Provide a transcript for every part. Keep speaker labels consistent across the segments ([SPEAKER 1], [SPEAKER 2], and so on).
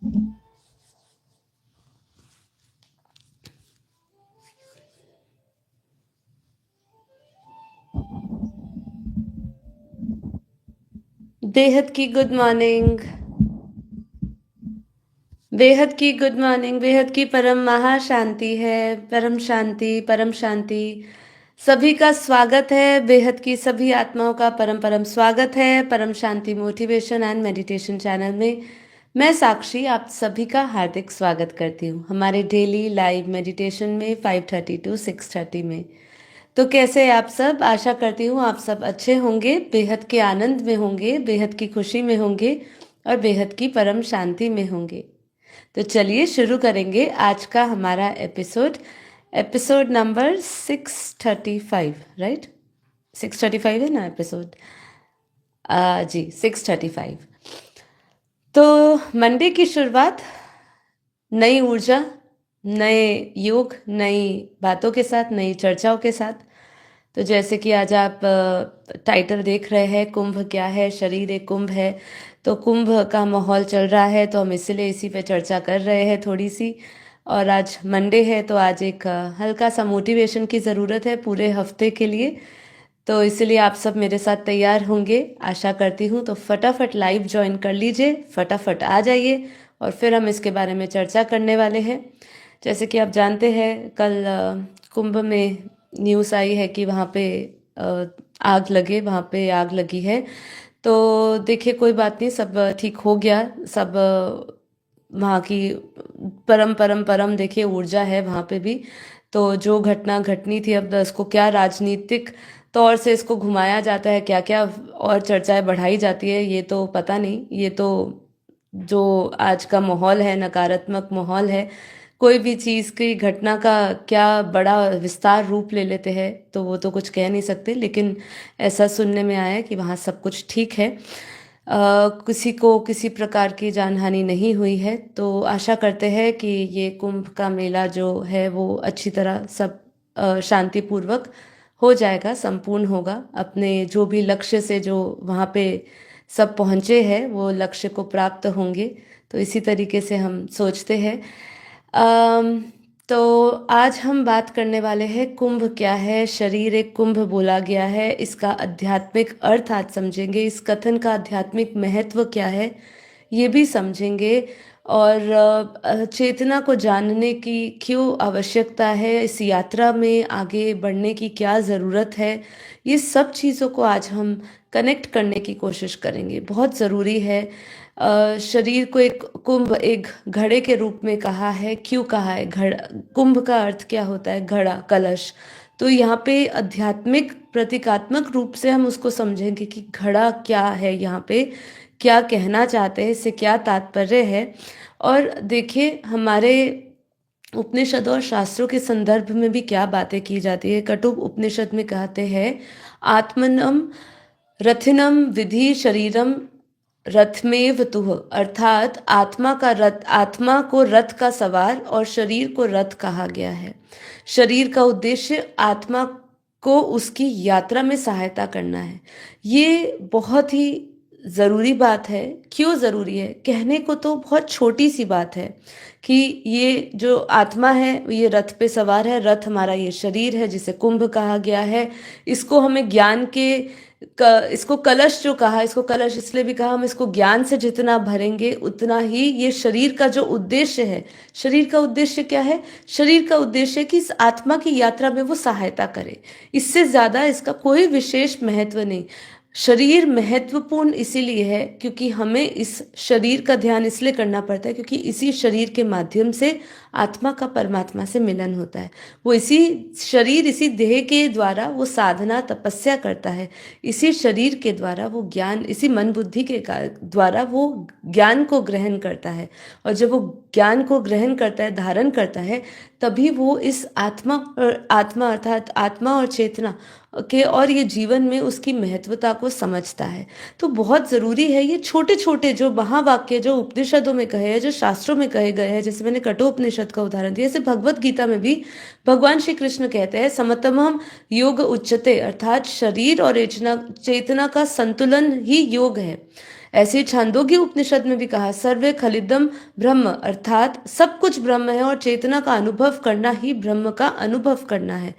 [SPEAKER 1] बेहद की good morning. बेहद की गुड मॉर्निंग। बेहद की परम महाशांति है। परम शांति, परम शांति। सभी का स्वागत है। बेहद की सभी आत्माओं का परम परम स्वागत है परम शांति मोटिवेशन एंड मेडिटेशन चैनल में। मैं साक्षी आप सभी का हार्दिक स्वागत करती हूँ हमारे डेली लाइव मेडिटेशन में 5:30 to 6:30 में। तो कैसे हैं आप सब? आशा करती हूँ आप सब अच्छे होंगे, बेहद के आनंद में होंगे, बेहद की खुशी में होंगे और बेहद की परम शांति में होंगे। तो चलिए शुरू करेंगे आज का हमारा एपिसोड। Episode number 635, right? 635 है ना एपिसोड? जी 635। तो मंडे की शुरुआत नई ऊर्जा, नए योग, नई बातों के साथ, नई चर्चाओं के साथ। तो जैसे कि आज आप टाइटल देख रहे हैं, कुंभ क्या है, शरीर एक कुंभ है। तो कुंभ का माहौल चल रहा है तो हम इसीलिए इसी पे चर्चा कर रहे हैं थोड़ी सी। और आज मंडे है तो आज एक हल्का सा मोटिवेशन की ज़रूरत है पूरे हफ्ते के लिए। तो इसलिए आप सब मेरे साथ तैयार होंगे आशा करती हूँ। तो फटाफट लाइव ज्वाइन कर लीजिए, फटाफट आ जाइए और फिर हम इसके बारे में चर्चा करने वाले हैं। जैसे कि आप जानते हैं कल कुंभ में न्यूज़ आई है कि वहाँ पे वहाँ पे आग लगी है। तो देखिए कोई बात नहीं, सब ठीक हो गया। सब वहाँ की परम परम परम देखिए ऊर्जा है वहाँ पे भी। तो जो घटना घटनी थी, अब इसको क्या राजनीतिक तौर से इसको घुमाया जाता है, क्या क्या और चर्चाएं बढ़ाई जाती है, ये तो पता नहीं। ये तो जो आज का माहौल है, नकारात्मक माहौल है। कोई भी चीज़ की घटना का क्या बड़ा विस्तार रूप ले लेते हैं तो वो तो कुछ कह नहीं सकते। लेकिन ऐसा सुनने में आया है कि वहाँ सब कुछ ठीक है। किसी को किसी प्रकार की जानहानि नहीं हुई है। तो आशा करते हैं कि ये कुंभ का मेला जो है वो अच्छी तरह सब शांतिपूर्वक हो जाएगा, संपूर्ण होगा। अपने जो भी लक्ष्य से जो वहाँ पे सब पहुँचे हैं वो लक्ष्य को प्राप्त होंगे। तो इसी तरीके से हम सोचते हैं। अम, तो आज हम बात करने वाले हैं कुंभ क्या है, शरीर एक कुंभ बोला गया है, इसका आध्यात्मिक अर्थ आज समझेंगे। इस कथन का आध्यात्मिक महत्व क्या है ये भी समझेंगे। और चेतना को जानने की क्यों आवश्यकता है, इस यात्रा में आगे बढ़ने की क्या ज़रूरत है, ये सब चीज़ों को आज हम कनेक्ट करने की कोशिश करेंगे। बहुत ज़रूरी है। शरीर को एक कुंभ, एक घड़े के रूप में कहा है। क्यों कहा है घड़ा? कुंभ का अर्थ क्या होता है? घड़ा, कलश। तो यहाँ पे आध्यात्मिक प्रतीकात्मक रूप से हम उसको समझेंगे कि घड़ा क्या है, यहाँ पे क्या कहना चाहते हैं, इससे क्या तात्पर्य है। और देखिए हमारे उपनिषद और शास्त्रों के संदर्भ में भी क्या बातें की जाती है। कटुब उपनिषद में कहते हैं आत्मनम रथिनम विधि शरीरम रथमेव तुह, अर्थात आत्मा का रथ, आत्मा को रथ का सवार और शरीर को रथ कहा गया है। शरीर का उद्देश्य आत्मा को उसकी यात्रा में सहायता करना है। ये बहुत ही ज़रूरी बात है। क्यों ज़रूरी है? कहने को तो बहुत छोटी सी बात है कि ये जो आत्मा है ये रथ पे सवार है। रथ हमारा ये शरीर है जिसे कुंभ कहा गया है। इसको हमें ज्ञान के इसको कलश जो कहा, इसको कलश इसलिए भी कहा, हम इसको ज्ञान से जितना भरेंगे उतना ही ये शरीर का जो उद्देश्य है। शरीर का उद्देश्य क्या है? शरीर का उद्देश्य कि इस आत्मा की यात्रा में वो सहायता करे। इससे ज्यादा इसका कोई विशेष महत्व नहीं। शरीर महत्वपूर्ण इसीलिए है क्योंकि हमें इस शरीर का ध्यान इसलिए करना पड़ता है क्योंकि इसी शरीर के माध्यम से आत्मा का परमात्मा से मिलन होता है। वो इसी शरीर, इसी देह के द्वारा वो साधना तपस्या करता है। इसी शरीर के द्वारा वो ज्ञान, इसी मन बुद्धि के द्वारा वो ज्ञान को ग्रहण करता है। और जब वो ज्ञान को ग्रहण करता है, धारण करता है, तभी वो इस आत्मा अर्थात आत्मा और चेतना के और ये जीवन में उसकी महत्वता को समझता है। तो बहुत ज़रूरी है ये छोटे छोटे जो महावाक्य जो उपनिषदों में कहे हैं, जो शास्त्रों में कहे गए हैं, जैसे मैंने कठोपनिषद का उदाहरण दिया, जैसे भगवत गीता में भी भगवान श्री कृष्ण कहते हैं समतमम योग उच्यते, अर्थात शरीर और चेतना का संतुलन ही योग है। ऐसे ही छांदोग्य उपनिषद में भी कहा सर्वे खलिदम ब्रह्म, अर्थात सब कुछ ब्रह्म है और चेतना का अनुभव करना ही ब्रह्म का अनुभव करना है।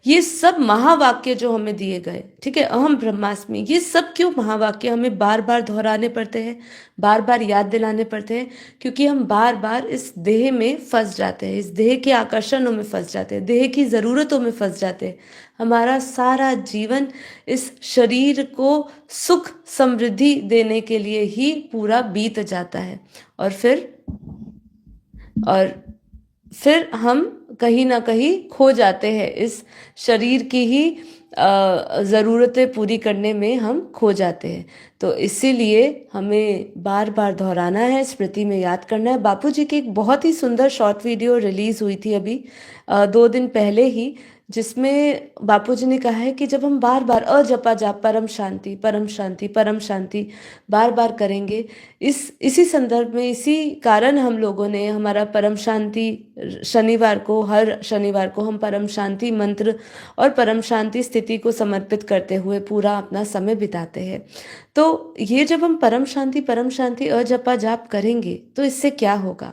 [SPEAKER 1] ये सब महावाक्य जो हमें दिए गए, ठीक है, अहम ब्रह्मास्मि, ये सब क्यों महावाक्य हमें बार बार दोहराने पड़ते हैं, बार बार याद दिलाने पड़ते हैं? क्योंकि हम बार बार इस देह में फंस जाते हैं, इस देह के आकर्षणों में फंस जाते हैं, देह की ज़रूरतों में फंस जाते हैं। हमारा सारा जीवन इस शरीर को सुख समृद्धि देने के लिए ही पूरा बीत जाता है। और फिर हम कहीं ना कहीं खो जाते हैं, इस शरीर की ही ज़रूरतें पूरी करने में हम खो जाते हैं। तो इसीलिए हमें बार बार दोहराना है, स्मृति में याद करना है। बापूजी की एक बहुत ही सुंदर शॉर्ट वीडियो रिलीज़ हुई थी अभी 2 दिन पहले ही, जिसमें बापूजी ने कहा है कि जब हम बार बार अजपा जाप परम शांति परम शांति परम शांति बार बार करेंगे, इसी संदर्भ में, इसी कारण हम लोगों ने हमारा परम शांति शनिवार को, हर शनिवार को हम परम शांति मंत्र और परम शांति स्थिति को समर्पित करते हुए पूरा अपना समय बिताते हैं। तो ये जब हम परम शांति अजपा जाप करेंगे तो इससे क्या होगा?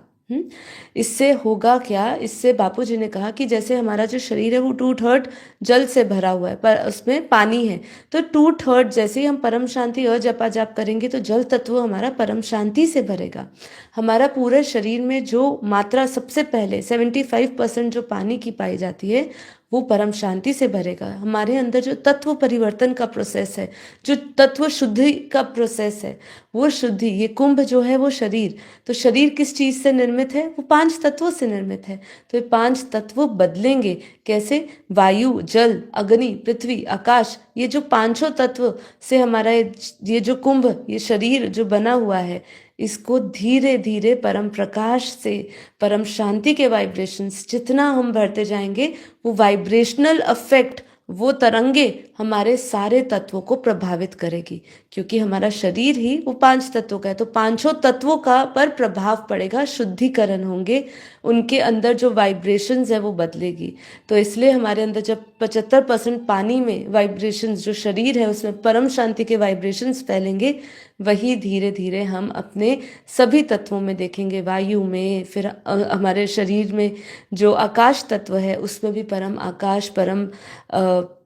[SPEAKER 1] इससे होगा क्या? इससे बापूजी ने कहा कि जैसे हमारा जो शरीर है वो 2/3 जल से भरा हुआ है, पर उसमें पानी है, तो 2/3 जैसे ही हम परम शांति अजपा जाप करेंगे तो जल तत्व हमारा परम शांति से भरेगा। हमारा पूरे शरीर में जो मात्रा सबसे पहले 75% जो पानी की पाई जाती है वो परम शांति से भरेगा। हमारे अंदर जो तत्व परिवर्तन का प्रोसेस है, जो तत्व शुद्धि का प्रोसेस है, वो शुद्धि, ये कुंभ जो है वो शरीर, तो शरीर किस चीज़ से निर्मित है? वो 5 तत्वों से निर्मित है। तो ये 5 तत्व बदलेंगे कैसे? वायु, जल, अग्नि, पृथ्वी, आकाश, ये जो 5 तत्व से हमारा ये जो कुंभ, ये शरीर जो बना हुआ है, इसको धीरे धीरे परम प्रकाश से, परम शांति के वाइब्रेशंस जितना हम भरते जाएंगे, वो वाइब्रेशनल अफेक्ट, वो तरंगे हमारे सारे तत्वों को प्रभावित करेगी। क्योंकि हमारा शरीर ही वो 5 तत्वों का है, तो 5 तत्वों का पर प्रभाव पड़ेगा, शुद्धिकरण होंगे, उनके अंदर जो वाइब्रेशंस है वो बदलेगी। तो इसलिए हमारे अंदर जब 75% पानी में वाइब्रेशंस, जो शरीर है उसमें परम शांति के वाइब्रेशंस फैलेंगे, वही धीरे धीरे हम अपने सभी तत्वों में देखेंगे। वायु में, फिर हमारे शरीर में जो आकाश तत्व है उसमें भी परम आकाश,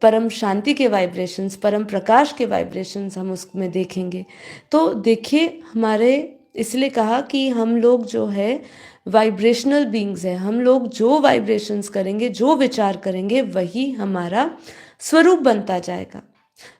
[SPEAKER 1] परम शांति के वाइब्रेशंस, परम प्रकाश के वाइब्रेशंस हम उसमें देखेंगे। तो देखिए, हमारे इसलिए कहा कि हम लोग जो है वाइब्रेशनल बीइंग्स है। हम लोग जो वाइब्रेशंस करेंगे, जो विचार करेंगे, वही हमारा स्वरूप बनता जाएगा।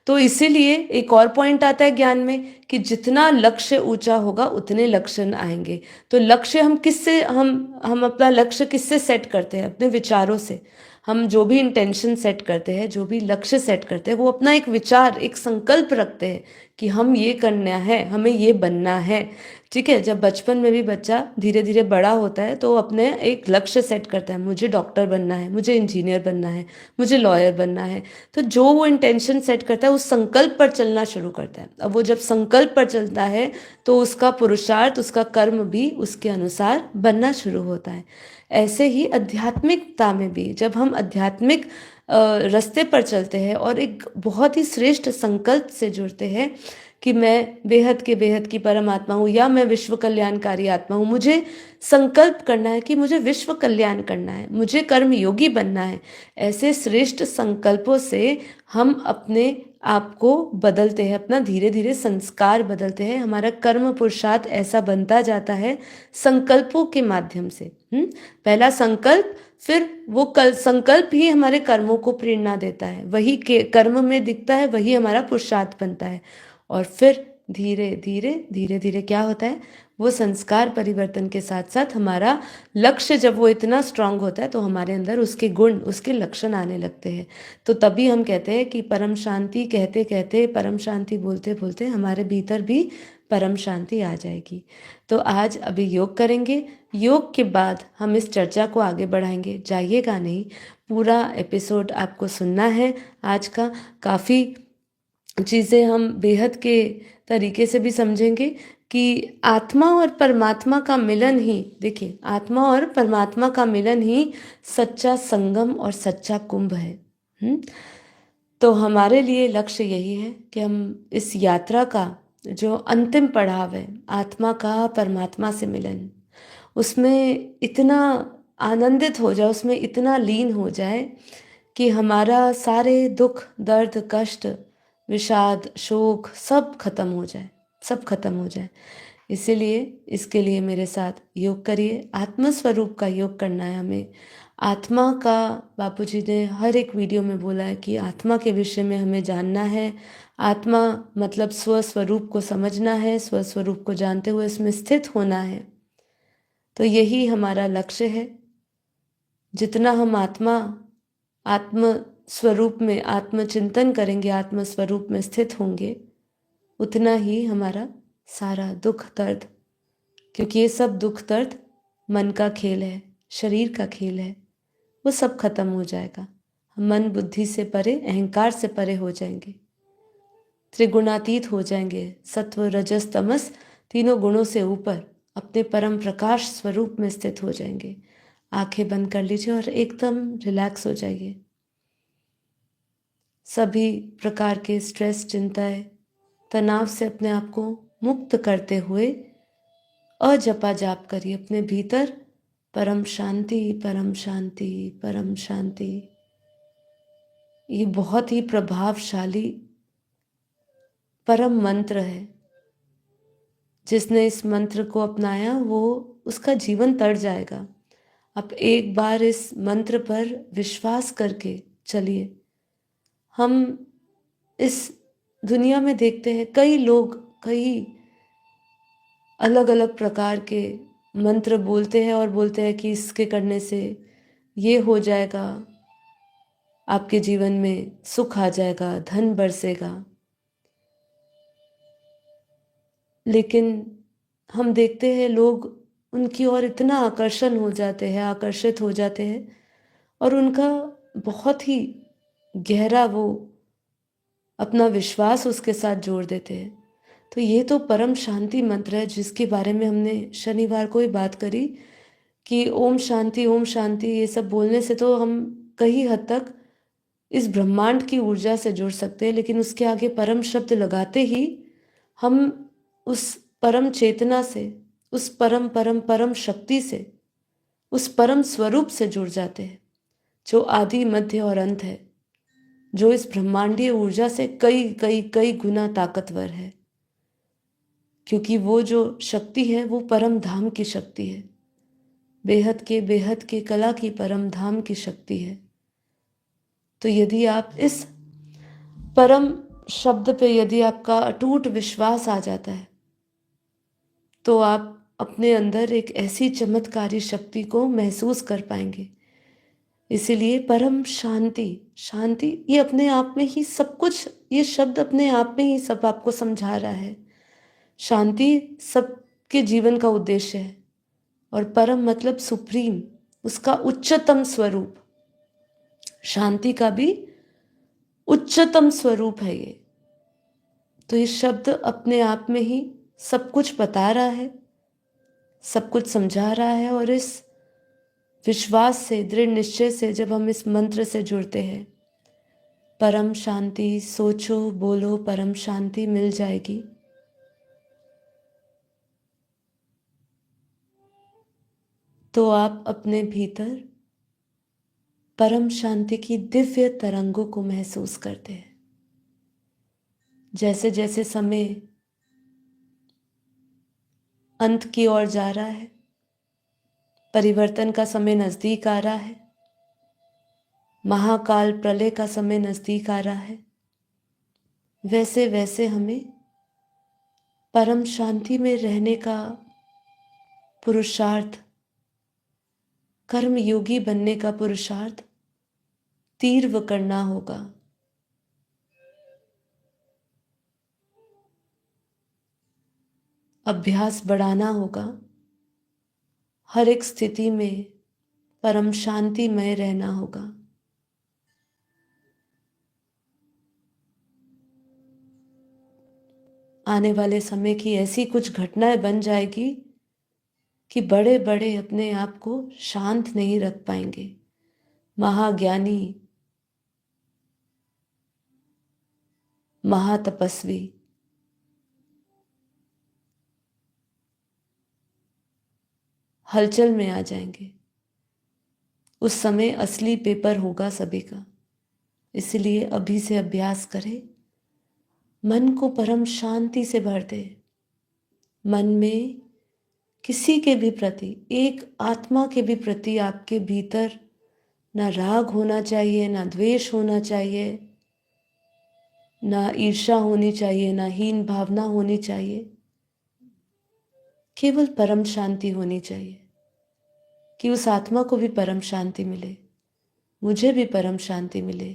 [SPEAKER 1] तो इसीलिए एक और पॉइंट आता है ज्ञान में कि जितना लक्ष्य ऊंचा होगा उतने लक्षण आएंगे। तो लक्ष्य हम किससे, हम अपना लक्ष्य किससे सेट करते हैं? अपने विचारों से। हम जो भी इंटेंशन सेट करते हैं, जो भी लक्ष्य सेट करते हैं, वो अपना एक विचार, एक संकल्प रखते हैं कि हम ये करना है, हमें ये बनना है। ठीक है, जब बचपन में भी बच्चा धीरे धीरे बड़ा होता है तो वो अपने एक लक्ष्य सेट करता है, मुझे डॉक्टर बनना है, मुझे इंजीनियर बनना है, मुझे लॉयर बनना है। तो जो वो इंटेंशन सेट करता है उस संकल्प पर चलना शुरू करता है। अब वो जब संकल्प पर चलता है तो उसका पुरुषार्थ, उसका कर्म भी उसके अनुसार बनना शुरू होता है। ऐसे ही आध्यात्मिकता में भी जब हम आध्यात्मिक रास्ते पर चलते हैं और एक बहुत ही श्रेष्ठ संकल्प से जुड़ते हैं कि मैं बेहद की परमात्मा हूँ, या मैं विश्व कल्याणकारी आत्मा हूँ, मुझे संकल्प करना है कि मुझे विश्व कल्याण करना है, मुझे कर्म योगी बनना है। ऐसे श्रेष्ठ संकल्पों से हम अपने आप को बदलते हैं, अपना धीरे धीरे संस्कार बदलते हैं। हमारा कर्म पुरुषार्थ ऐसा बनता जाता है संकल्पों के माध्यम से। पहला संकल्प, फिर वो संकल्प ही हमारे कर्मों को प्रेरणा देता है, वही के कर्म में दिखता है, वही हमारा पुरुषार्थ बनता है। और फिर धीरे धीरे क्या होता है? वो संस्कार परिवर्तन के साथ साथ हमारा लक्ष्य जब वो इतना स्ट्रांग होता है तो हमारे अंदर उसके गुण, उसके लक्षण आने लगते हैं। तो तभी हम कहते हैं कि परम शांति कहते कहते, परम शांति बोलते बोलते हमारे भीतर भी परम शांति आ जाएगी। तो आज अभी योग करेंगे, योग के बाद हम इस चर्चा को आगे बढ़ाएंगे। जाइएगा नहीं, पूरा एपिसोड आपको सुनना है। आज का काफ़ी चीज़ें हम बेहद के तरीके से भी समझेंगे कि आत्मा और परमात्मा का मिलन ही, देखिए, आत्मा और परमात्मा का मिलन ही सच्चा संगम और सच्चा कुंभ है। तो हमारे लिए लक्ष्य यही है कि हम इस यात्रा का जो अंतिम पड़ाव है आत्मा का परमात्मा से मिलन, उसमें इतना आनंदित हो जाए, उसमें इतना लीन हो जाए कि हमारा सारे दुख, दर्द, कष्ट, विषाद, शोक सब खत्म हो जाए, सब खत्म हो जाए। इसीलिए इसके लिए मेरे साथ योग करिए। आत्म स्वरूप का योग करना है हमें। आत्मा का बापूजी ने हर एक वीडियो में बोला है कि आत्मा के विषय में हमें जानना है। आत्मा मतलब स्वस्वरूप को समझना है, स्वस्वरूप को जानते हुए इसमें स्थित होना है। तो यही हमारा लक्ष्य है। जितना हम आत्म स्वरूप में आत्मचिंतन करेंगे, आत्म स्वरूप में स्थित होंगे, उतना ही हमारा सारा दुख दर्द, क्योंकि ये सब दुख दर्द मन का खेल है, शरीर का खेल है, वो सब खत्म हो जाएगा। हम मन बुद्धि से परे, अहंकार से परे हो जाएंगे, त्रिगुणातीत हो जाएंगे, सत्व रजस तमस तीनों गुणों से ऊपर अपने परम प्रकाश स्वरूप में स्थित हो जाएंगे। आंखें बंद कर लीजिए और एकदम रिलैक्स हो जाइए। सभी प्रकार के स्ट्रेस, चिंताएं, तनाव से अपने आप को मुक्त करते हुए अजपा जाप करिए अपने भीतर। परम शांति, परम शांति, परम शांति। ये बहुत ही प्रभावशाली परम मंत्र है। जिसने इस मंत्र को अपनाया वो उसका जीवन तर जाएगा। आप एक बार इस मंत्र पर विश्वास करके चलिए। हम इस दुनिया में देखते हैं कई लोग कई अलग अलग प्रकार के मंत्र बोलते हैं और बोलते हैं कि इसके करने से ये हो जाएगा, आपके जीवन में सुख आ जाएगा, धन बरसेगा। लेकिन हम देखते हैं लोग उनकी ओर इतना आकर्षित हो जाते हैं और उनका बहुत ही गहरा वो अपना विश्वास उसके साथ जोड़ देते हैं। तो ये तो परम शांति मंत्र है जिसके बारे में हमने शनिवार को ही बात करी कि ओम शांति ये सब बोलने से तो हम कई हद तक इस ब्रह्मांड की ऊर्जा से जुड़ सकते हैं, लेकिन उसके आगे परम शब्द लगाते ही हम उस परम चेतना से, उस परम परम परम शक्ति से, उस परम स्वरूप से जुड़ जाते हैं जो आदि मध्य और अंत है, जो इस ब्रह्मांडीय ऊर्जा से कई कई कई गुना ताकतवर है। क्योंकि वो जो शक्ति है वो परम धाम की शक्ति है, बेहद के कला की परम धाम की शक्ति है। तो यदि आप इस परम शब्द पे यदि आपका अटूट विश्वास आ जाता है तो आप अपने अंदर एक ऐसी चमत्कारी शक्ति को महसूस कर पाएंगे। इसीलिए परम शांति, शांति ये अपने आप में ही सब कुछ, ये शब्द अपने आप में ही सब आपको समझा रहा है। शांति सबके जीवन का उद्देश्य है और परम मतलब सुप्रीम, उसका उच्चतम स्वरूप। शांति का भी उच्चतम स्वरूप है ये। तो ये शब्द अपने आप में ही सब कुछ बता रहा है, सब कुछ समझा रहा है। और इस विश्वास से, दृढ़ निश्चय से जब हम इस मंत्र से जुड़ते हैं, परम शांति, सोचो बोलो परम शांति मिल जाएगी। तो आप अपने भीतर परम शांति की दिव्य तरंगों को महसूस करते हैं। जैसे जैसे समय अंत की ओर जा रहा है, परिवर्तन का समय नजदीक आ रहा है, महाकाल प्रलय का समय नजदीक आ रहा है, वैसे वैसे हमें परम शांति में रहने का पुरुषार्थ, कर्म योगी बनने का पुरुषार्थ तीव्र करना होगा। अभ्यास बढ़ाना होगा। हर एक स्थिति में परम शांतिमय रहना होगा। आने वाले समय की ऐसी कुछ घटनाएं बन जाएगी कि बड़े बड़े अपने आप को शांत नहीं रख पाएंगे। महाज्ञानी, महातपस्वी, हलचल में आ जाएंगे। उस समय असली पेपर होगा सभी का। इसलिए अभी से अभ्यास करें, मन को परम शांति से भर दे। मन में किसी के भी प्रति, एक आत्मा के भी प्रति आपके भीतर ना राग होना चाहिए, ना द्वेष होना चाहिए, ना ईर्ष्या होनी चाहिए, ना हीन भावना होनी चाहिए। केवल परम शांति होनी चाहिए कि उस आत्मा को भी परम शांति मिले, मुझे भी परम शांति मिले,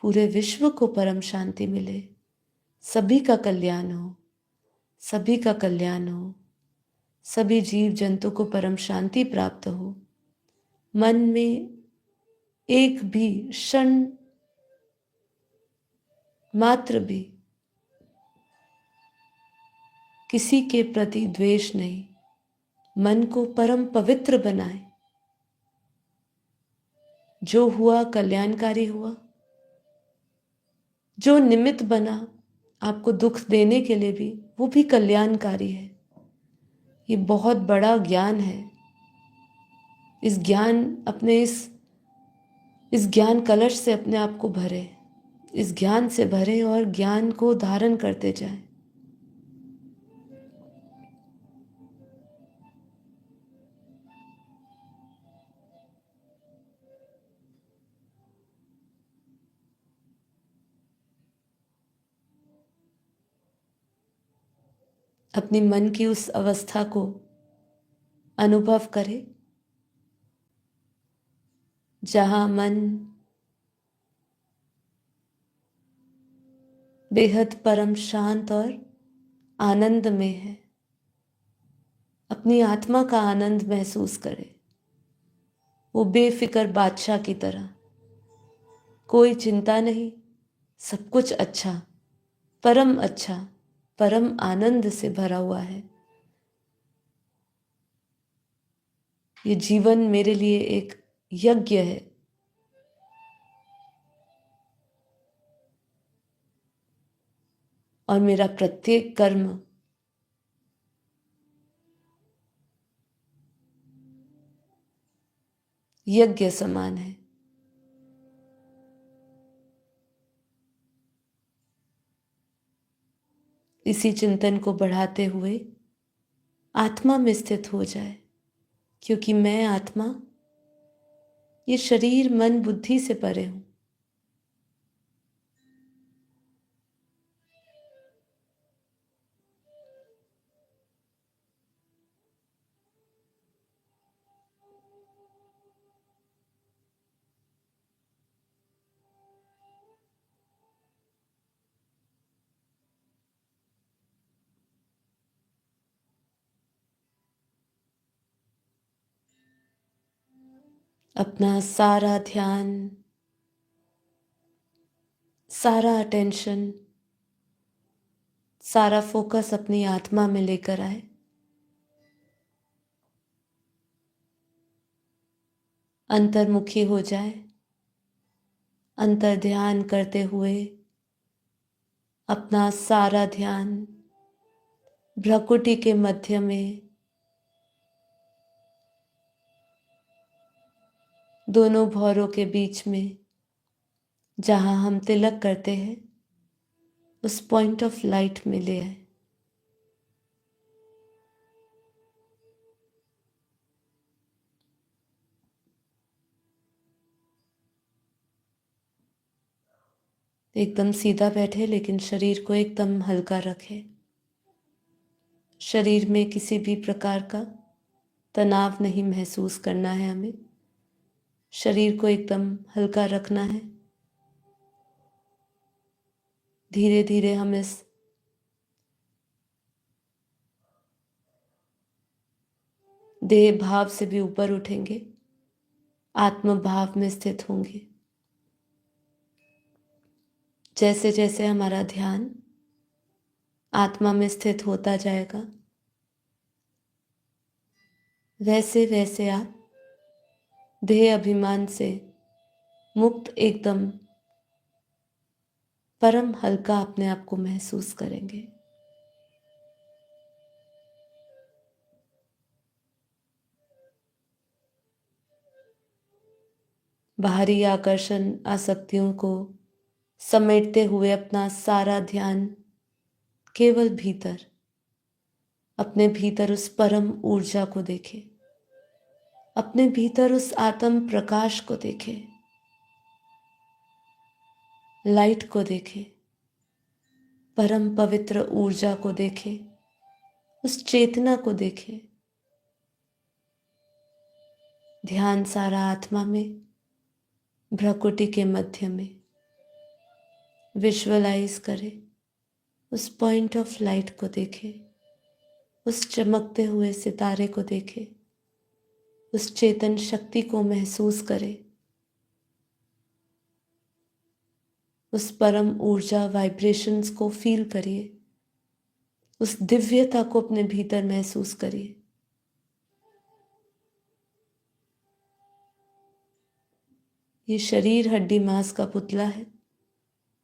[SPEAKER 1] पूरे विश्व को परम शांति मिले, सभी का कल्याण हो, सभी का कल्याण हो, सभी जीव जंतु को परम शांति प्राप्त हो। मन में एक भी क्षण मात्र भी किसी के प्रति द्वेष नहीं। मन को परम पवित्र बनाए। जो हुआ कल्याणकारी हुआ, जो निमित्त बना आपको दुख देने के लिए भी, वो भी कल्याणकारी है। ये बहुत बड़ा ज्ञान है। इस ज्ञान कलश से अपने आप को भरे, इस ज्ञान से भरे और ज्ञान को धारण करते जाएं। अपनी मन की उस अवस्था को अनुभव करें जहां मन बेहद परम शांत और आनंद में है। अपनी आत्मा का आनंद महसूस करें, वो बेफिक्र बादशाह की तरह। कोई चिंता नहीं, सब कुछ अच्छा, परम आनंद से भरा हुआ है। ये जीवन मेरे लिए एक यज्ञ है। और मेरा प्रत्येक कर्म यज्ञ समान है। इसी चिंतन को बढ़ाते हुए आत्मा में स्थित हो जाए, क्योंकि मैं आत्मा ये शरीर मन बुद्धि से परे हूं। अपना सारा ध्यान, सारा अटेंशन, सारा फोकस अपनी आत्मा में लेकर आए। अंतर्मुखी हो जाए। अंतर ध्यान करते हुए अपना सारा ध्यान भ्रकुटी के मध्य में, दोनों भौरों के बीच में, जहां हम तिलक करते हैं, उस पॉइंट ऑफ लाइट में ले आए। एकदम सीधा बैठे, लेकिन शरीर को एकदम हल्का रखे। शरीर में किसी भी प्रकार का तनाव नहीं महसूस करना है हमें। शरीर को एकदम हल्का रखना है। धीरे धीरे हम इस देह भाव से भी ऊपर उठेंगे, आत्म भाव में स्थित होंगे। जैसे जैसे हमारा ध्यान आत्मा में स्थित होता जाएगा, वैसे वैसे आप देह अभिमान से मुक्त, एकदम परम हल्का अपने आप को महसूस करेंगे। बाहरी आकर्षण आसक्तियों को समेटते हुए अपना सारा ध्यान केवल भीतर, अपने भीतर उस परम ऊर्जा को देखे, अपने भीतर उस आत्म प्रकाश को देखे, लाइट को देखे, परम पवित्र ऊर्जा को देखे, उस चेतना को देखे। ध्यान सारा आत्मा में, भ्रकुटी के मध्य में विजुअलाइज करे, उस पॉइंट ऑफ लाइट को देखे, उस चमकते हुए सितारे को देखे, उस चेतन शक्ति को महसूस करे, उस परम ऊर्जा वाइब्रेशंस को फील करिए, उस दिव्यता को अपने भीतर महसूस करिए। ये शरीर हड्डी मांस का पुतला है,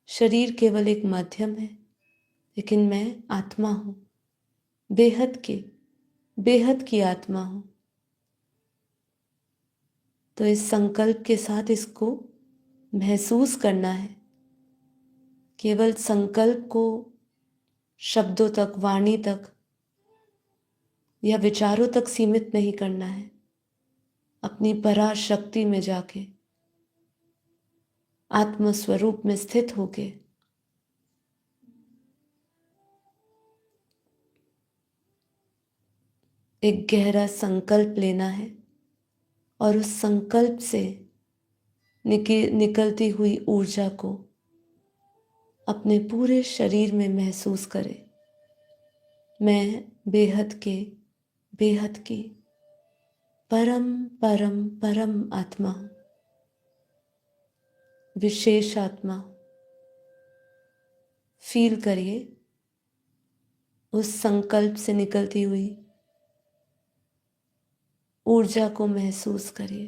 [SPEAKER 1] शरीर केवल एक माध्यम है, लेकिन मैं आत्मा हूं, बेहद की आत्मा हूं। तो इस संकल्प के साथ इसको महसूस करना है। केवल संकल्प को शब्दों तक, वाणी तक या विचारों तक सीमित नहीं करना है। अपनी पराशक्ति में जाके, आत्म स्वरूप में स्थित होके एक गहरा संकल्प लेना है और उस संकल्प से निकलती हुई ऊर्जा को अपने पूरे शरीर में महसूस करें। मैं बेहद की परम परम परम आत्मा हूं, विशेष आत्मा। फील करिए उस संकल्प से निकलती हुई ऊर्जा को महसूस करिए,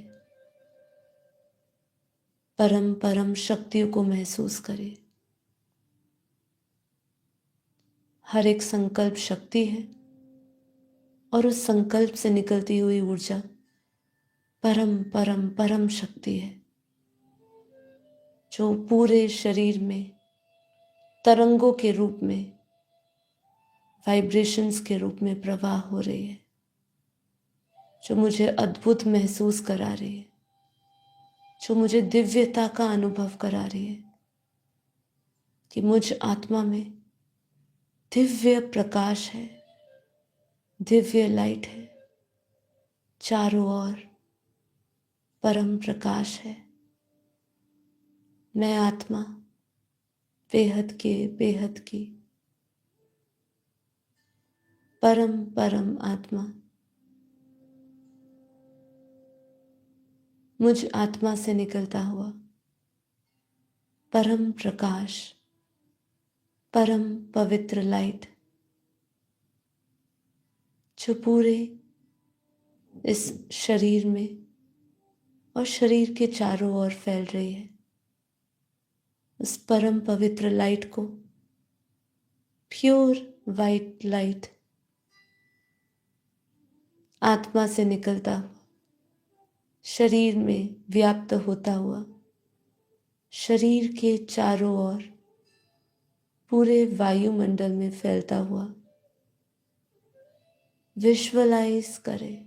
[SPEAKER 1] परम परम शक्तियों को महसूस करिए। हर एक संकल्प शक्ति है और उस संकल्प से निकलती हुई ऊर्जा परम परम परम शक्ति है, जो पूरे शरीर में तरंगों के रूप में, वाइब्रेशंस के रूप में प्रवाह हो रही है, जो मुझे अद्भुत महसूस करा रही है, जो मुझे दिव्यता का अनुभव करा रही है कि मुझ आत्मा में दिव्य प्रकाश है, दिव्य लाइट है, चारों ओर परम प्रकाश है। मैं आत्मा बेहद की परम परम आत्मा, मुझ आत्मा से निकलता हुआ परम प्रकाश, परम पवित्र लाइट, जो पूरे इस शरीर में और शरीर के चारों ओर फैल रही है, उस परम पवित्र लाइट को, प्योर वाइट लाइट, आत्मा से निकलता हुआ शरीर में व्याप्त होता हुआ, शरीर के चारों ओर पूरे वायुमंडल में फैलता हुआ विजुअलाइज करें।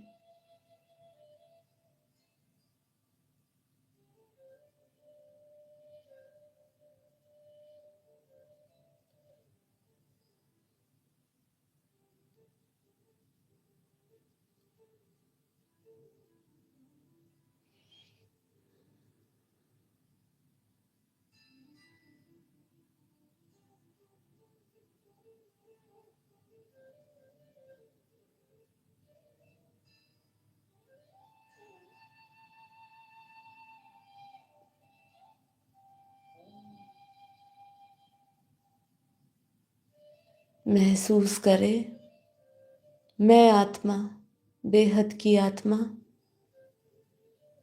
[SPEAKER 1] महसूस करें, मैं आत्मा, बेहद की आत्मा,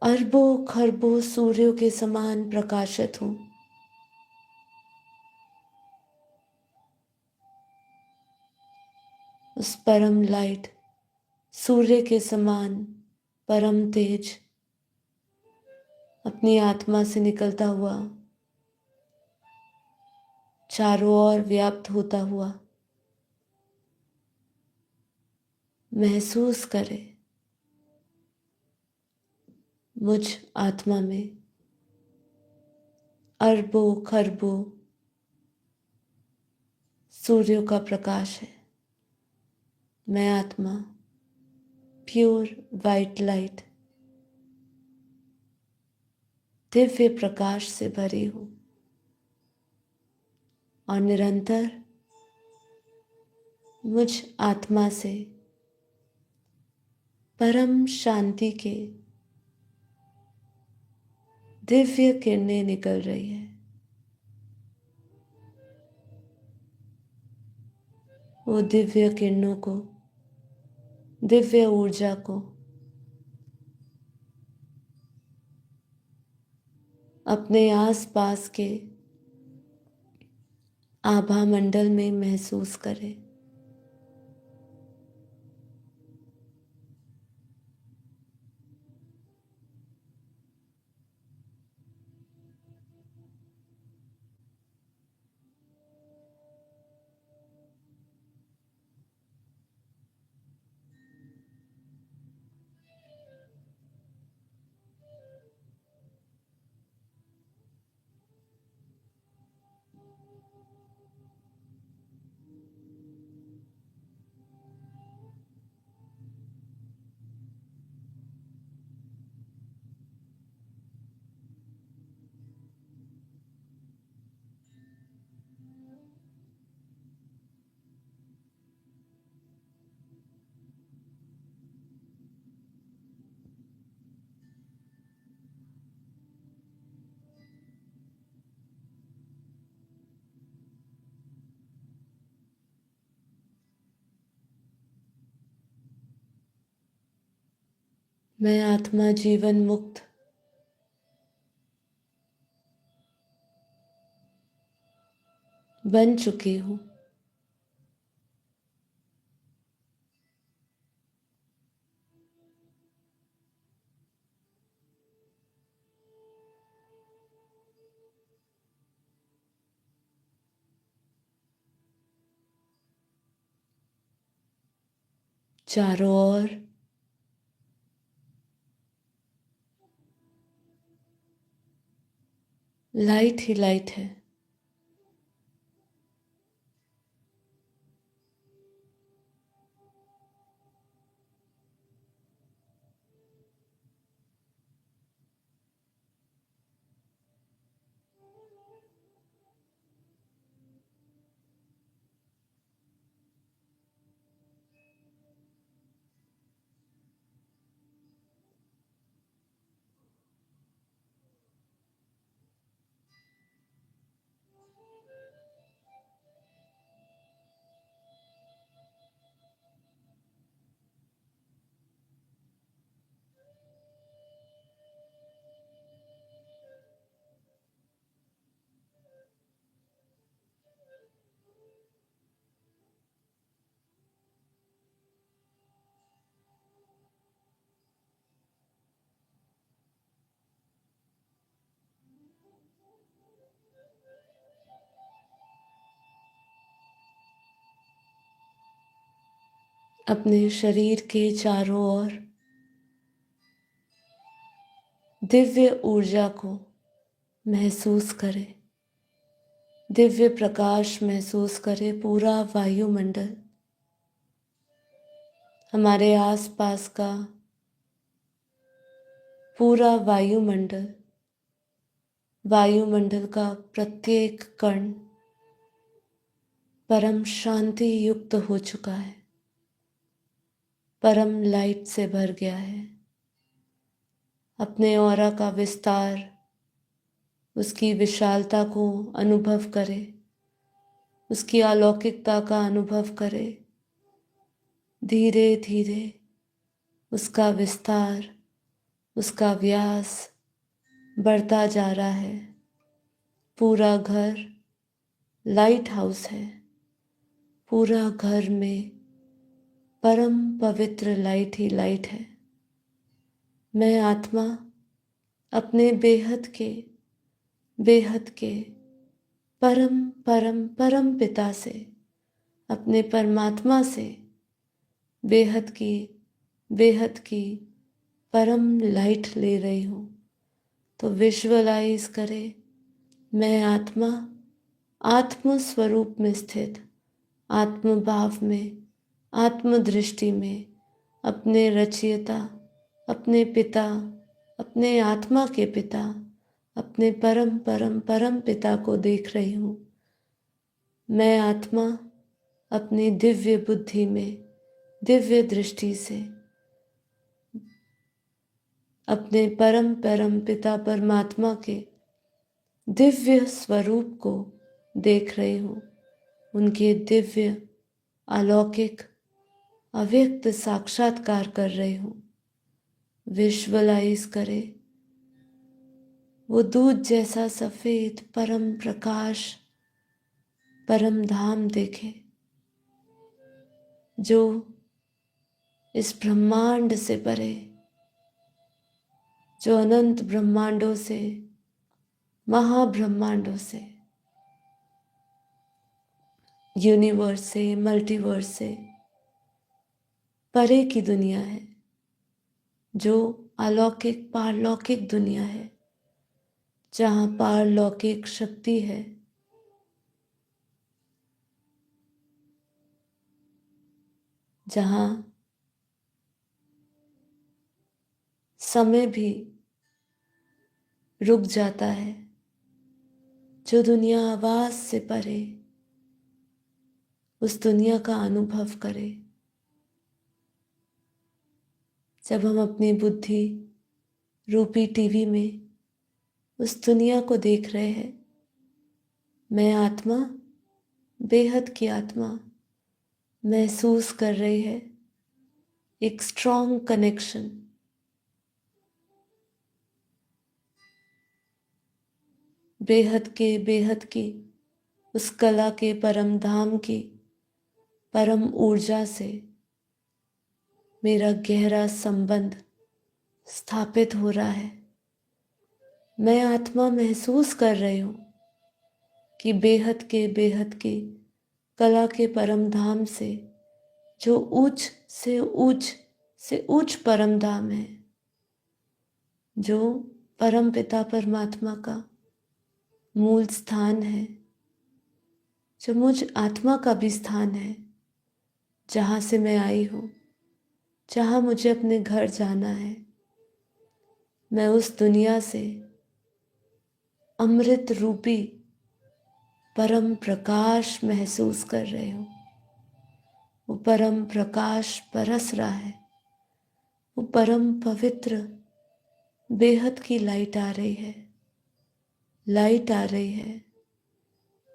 [SPEAKER 1] अरबों खरबों सूर्यों के समान प्रकाशित हूं। उस परम लाइट, सूर्य के समान परम तेज अपनी आत्मा से निकलता हुआ चारों ओर व्याप्त होता हुआ महसूस करें मुझ आत्मा में अरबों खरबों सूर्यों का प्रकाश है। मैं आत्मा pure white light Divya Prakash से भरी हूं और निरंतर मुझ आत्मा से परम शांति के दिव्य किरणें निकल रही है। वो दिव्य किरणों को, दिव्य ऊर्जा को अपने आसपास के आभा मंडल में महसूस करें। मैं आत्मा जीवन मुक्त बन चुकी हूँ। चारों ओर लाइट ही लाइट है। अपने शरीर के चारों ओर दिव्य ऊर्जा को महसूस करें। दिव्य प्रकाश महसूस करें। पूरा वायुमंडल, हमारे आसपास का पूरा वायुमंडल, वायुमंडल का प्रत्येक कण परम शांति युक्त हो चुका है, परम लाइट से भर गया है। अपने ऑरा का विस्तार, उसकी विशालता को अनुभव करें, उसकी अलौकिकता का अनुभव करें। धीरे धीरे उसका विस्तार, उसका व्यास बढ़ता जा रहा है। पूरा घर लाइट हाउस है। पूरा घर में परम पवित्र लाइट ही लाइट है। मैं आत्मा अपने बेहद के परम परम परम पिता से, अपने परमात्मा से बेहद की परम लाइट ले रही हूँ। तो विजुअलाइज करें, मैं आत्मा आत्म स्वरूप में स्थित, आत्म भाव में, आत्म दृष्टि में अपने रचयिता, अपने पिता, अपने आत्मा के पिता, अपने परम परम परम पिता को देख रही हूँ। मैं आत्मा अपनी दिव्य बुद्धि में, दिव्य दृष्टि से अपने परम परम पिता परमात्मा के दिव्य स्वरूप को देख रही हूँ। उनके दिव्य अलौकिक अव्यक्त साक्षात्कार कर रही हूँ। विजुअलाइज करें, वो दूध जैसा सफेद परम प्रकाश, परम धाम देखे, जो इस ब्रह्मांड से परे, जो अनंत ब्रह्मांडों से, महाब्रह्मांडों से, यूनिवर्स से, मल्टीवर्स से परे की दुनिया है, जो अलौकिक पारलौकिक दुनिया है, जहाँ पारलौकिक शक्ति है, जहाँ समय भी रुक जाता है, जो दुनिया आवाज से परे उस दुनिया का अनुभव करे। जब हम अपनी बुद्धि रूपी टीवी में उस दुनिया को देख रहे हैं, मैं आत्मा, बेहद की आत्मा महसूस कर रही है एक स्ट्रॉन्ग कनेक्शन, बेहद की उस कला के परम धाम की परम ऊर्जा से मेरा गहरा संबंध स्थापित हो रहा है। मैं आत्मा महसूस कर रही हूँ कि बेहद की कला के परम धाम से, जो ऊंच से ऊंच परम धाम है, जो परम पिता परमात्मा का मूल स्थान है, जो मुझ आत्मा का भी स्थान है, जहाँ से मैं आई हूँ, जहाँ मुझे अपने घर जाना है। मैं उस दुनिया से अमृत रूपी परम प्रकाश महसूस कर रही हूँ। वो परम प्रकाश बरस रहा है, वो परम पवित्र बेहद की लाइट आ रही है, लाइट आ रही है,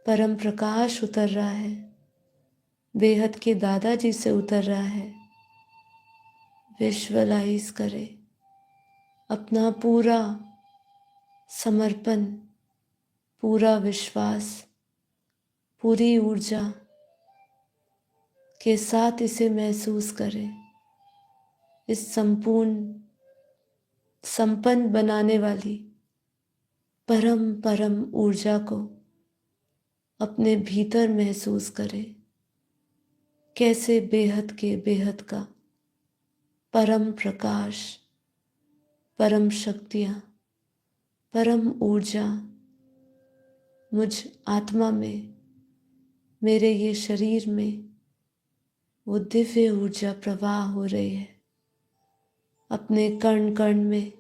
[SPEAKER 1] परम प्रकाश उतर रहा है, बेहद के दादाजी से उतर रहा है। विजुअलाइज करें, अपना पूरा समर्पण, पूरा विश्वास, पूरी ऊर्जा के साथ इसे महसूस करें। इस संपन्न बनाने वाली परम ऊर्जा को अपने भीतर महसूस करें। कैसे बेहद का परम प्रकाश, परम शक्तियाँ, परम ऊर्जा मुझ आत्मा में, मेरे ये शरीर में वो दिव्य ऊर्जा प्रवाह हो रही है। अपने कण कण में,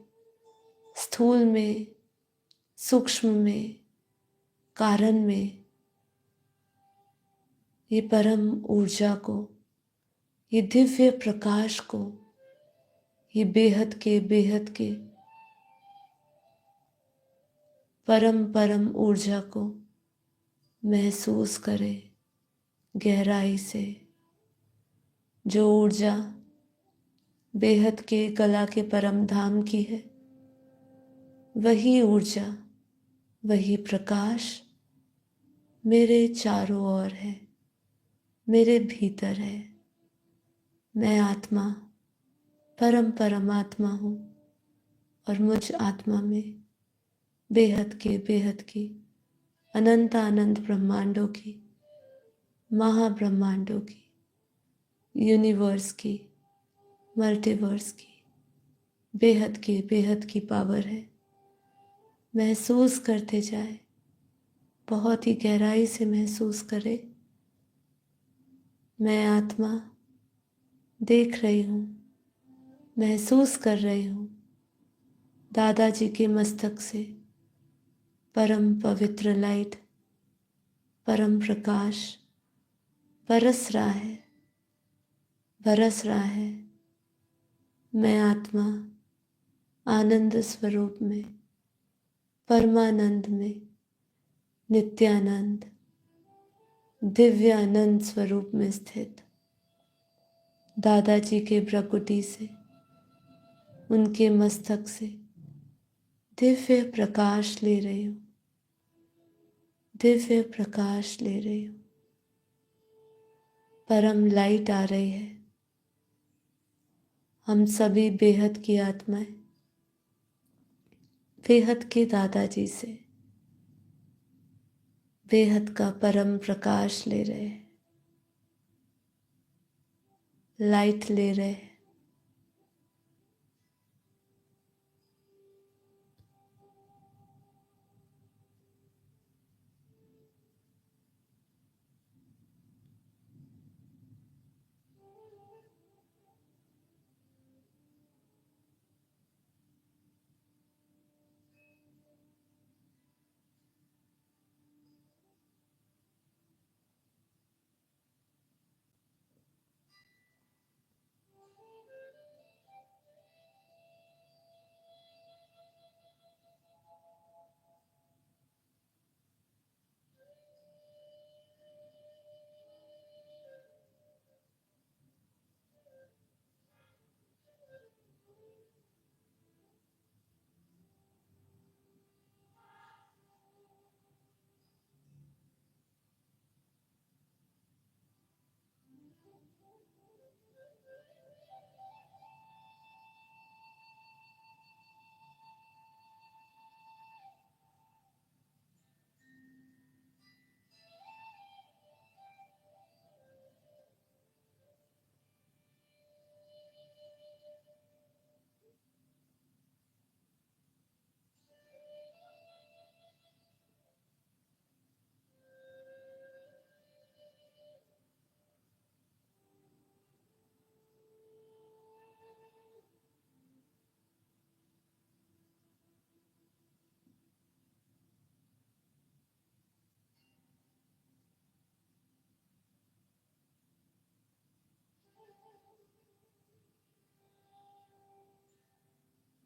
[SPEAKER 1] स्थूल में, सूक्ष्म में, कारण में ये परम ऊर्जा को, ये दिव्य प्रकाश को, ये बेहद के परम ऊर्जा को महसूस करें गहराई से। जो ऊर्जा बेहद के कला के परम धाम की है, वही ऊर्जा, वही प्रकाश मेरे चारों ओर है, मेरे भीतर है। मैं आत्मा, परमात्मा हूँ। और मुझ आत्मा में बेहद की अनंत अनंत ब्रह्मांडों की, महाब्रह्मांडों की, यूनिवर्स की, मल्टीवर्स की बेहद की पावर है। महसूस करते जाए, बहुत ही गहराई से महसूस करें। मैं आत्मा देख रही हूँ, महसूस कर रही हूँ, दादाजी के मस्तक से परम पवित्र लाइट, परम प्रकाश बरस रहा है, बरस रहा है। मैं आत्मा आनंद स्वरूप में, परमानंद में, नित्यानंद, दिव्यानंद स्वरूप में स्थित दादाजी के भ्रकुटी से, उनके मस्तक से दिव्य प्रकाश ले रही हूँ, दिव्य प्रकाश ले रही हूँ। परम लाइट आ रही है। हम सभी बेहद की आत्माएं बेहद के दादाजी से बेहद का परम प्रकाश ले रहे हैं, लाइट ले रहे हैं।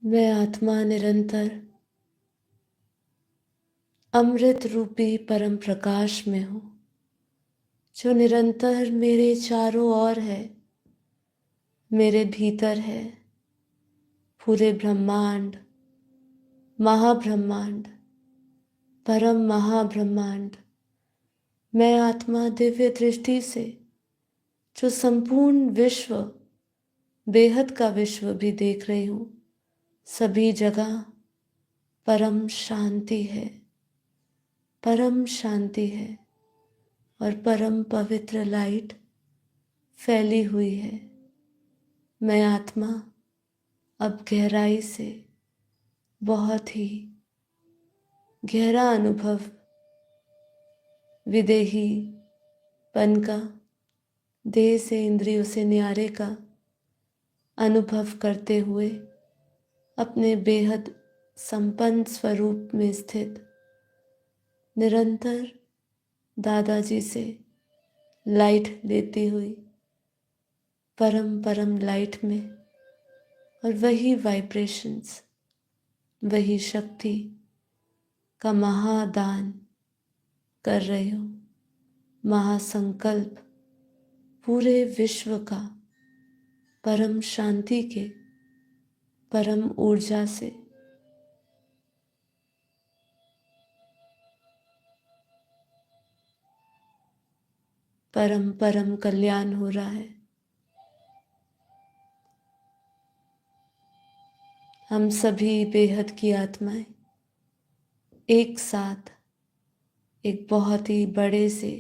[SPEAKER 1] मैं आत्मा निरंतर अमृत रूपी परम प्रकाश में हूँ, जो निरंतर मेरे चारों ओर है, मेरे भीतर है। पूरे ब्रह्मांड, महाब्रह्मांड, परम महाब्रह्मांड, मैं आत्मा दिव्य दृष्टि से जो संपूर्ण विश्व, बेहद का विश्व भी देख रही हूँ। सभी जगह परम शांति है, परम शांति है और परम पवित्र लाइट फैली हुई है। मैं आत्मा अब गहराई से, बहुत ही गहरा अनुभव, विदेही पन का, देह से इंद्रियों से न्यारे का अनुभव करते हुए अपने बेहद संपन्न स्वरूप में स्थित निरंतर दादाजी से लाइट लेती हुई परम परम लाइट में, और वही वाइब्रेशंस, वही शक्ति का महादान कर रही हूँ। महासंकल्प पूरे विश्व का परम शांति के, परम ऊर्जा से परम परम कल्याण हो रहा है। हम सभी बेहद की आत्माएं एक साथ एक बहुत ही बड़े से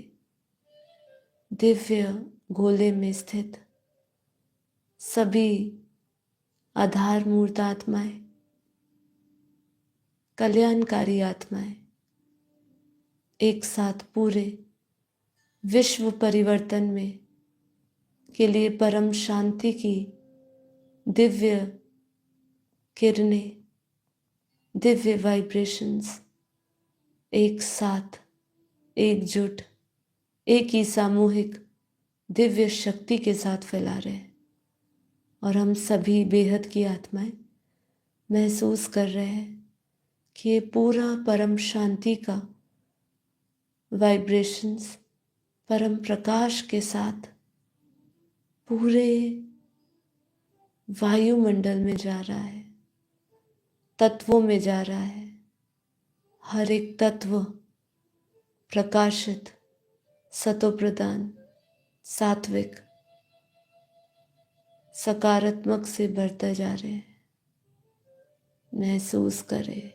[SPEAKER 1] दिव्य गोले में स्थित सभी आधार मूर्त आत्माएं, कल्याणकारी आत्माएं एक साथ पूरे विश्व परिवर्तन में के लिए परम शांति की दिव्य किरणें, दिव्य वाइब्रेशंस एक साथ एकजुट एक ही सामूहिक दिव्य शक्ति के साथ फैला रहे हैं। और हम सभी बेहद की आत्माएं महसूस कर रहे हैं कि ये पूरा परम शांति का वाइब्रेशंस परम प्रकाश के साथ पूरे वायुमंडल में जा रहा है, तत्वों में जा रहा है। हर एक तत्व प्रकाशित, सतोप्रधान, सात्विक, सकारात्मक से बढ़ते जा रहे हैं। महसूस करें,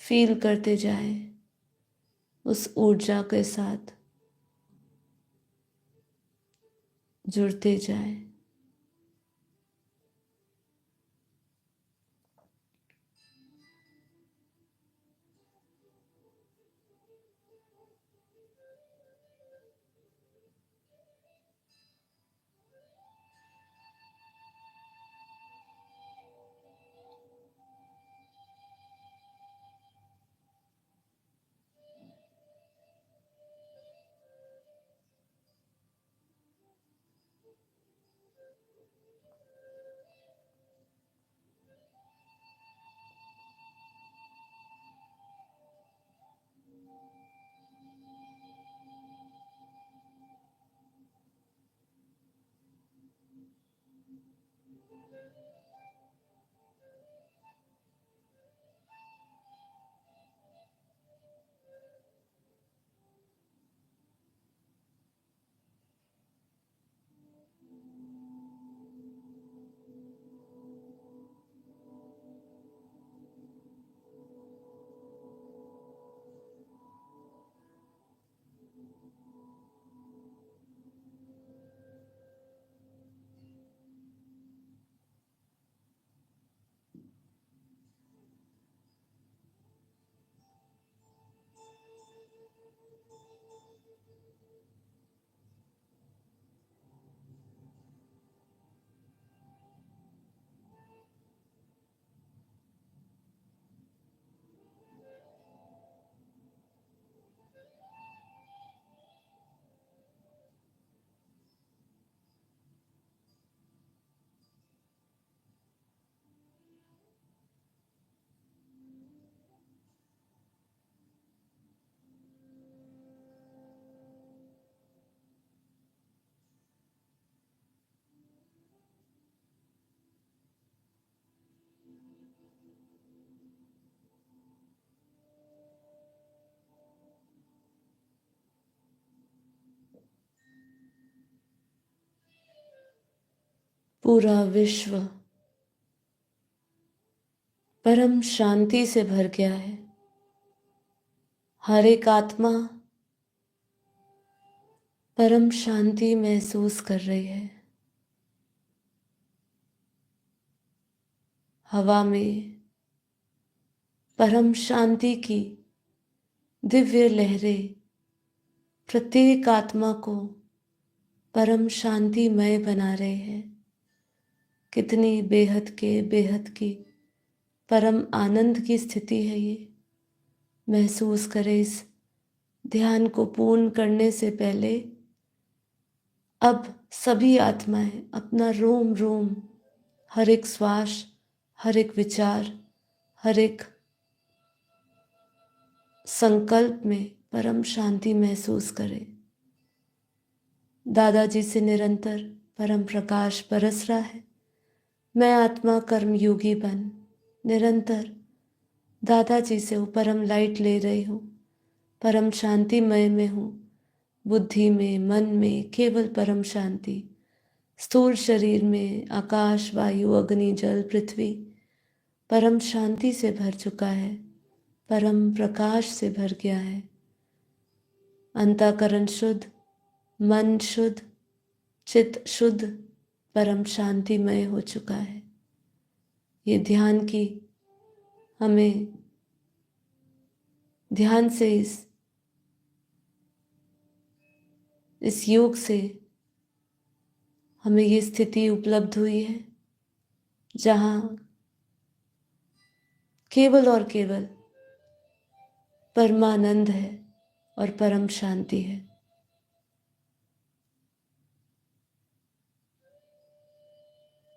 [SPEAKER 1] फील करते जाएं, उस ऊर्जा के साथ जुड़ते जाएं। पूरा विश्व परम शांति से भर गया है। हर एक आत्मा परम शांति महसूस कर रही है। हवा में परम शांति की दिव्य लहरें प्रत्येक आत्मा को परम शांतिमय बना रहे हैं। कितनी बेहद की परम आनंद की स्थिति है ये। महसूस करें। इस ध्यान को पूर्ण करने से पहले अब सभी आत्माएं अपना रोम रोम, हर एक श्वास, हर एक विचार, हर एक संकल्प में परम शांति महसूस करें। दादाजी से निरंतर परम प्रकाश बरस रहा है। मैं आत्मा कर्म योगी बन निरंतर दादाजी से वो परम लाइट ले रही हूँ। परम शांतिमय में हूँ। बुद्धि में, मन में केवल परम शांति, स्थूल शरीर में आकाश, वायु, अग्नि, जल, पृथ्वी परम शांति से भर चुका है, परम प्रकाश से भर गया है। अंतःकरण शुद्ध, मन शुद्ध, चित्त शुद्ध, परम शांतिमय हो चुका है। ये ध्यान की हमें ध्यान से इस योग से हमें ये स्थिति उपलब्ध हुई है जहाँ केवल और केवल परमानंद है और परम शांति है।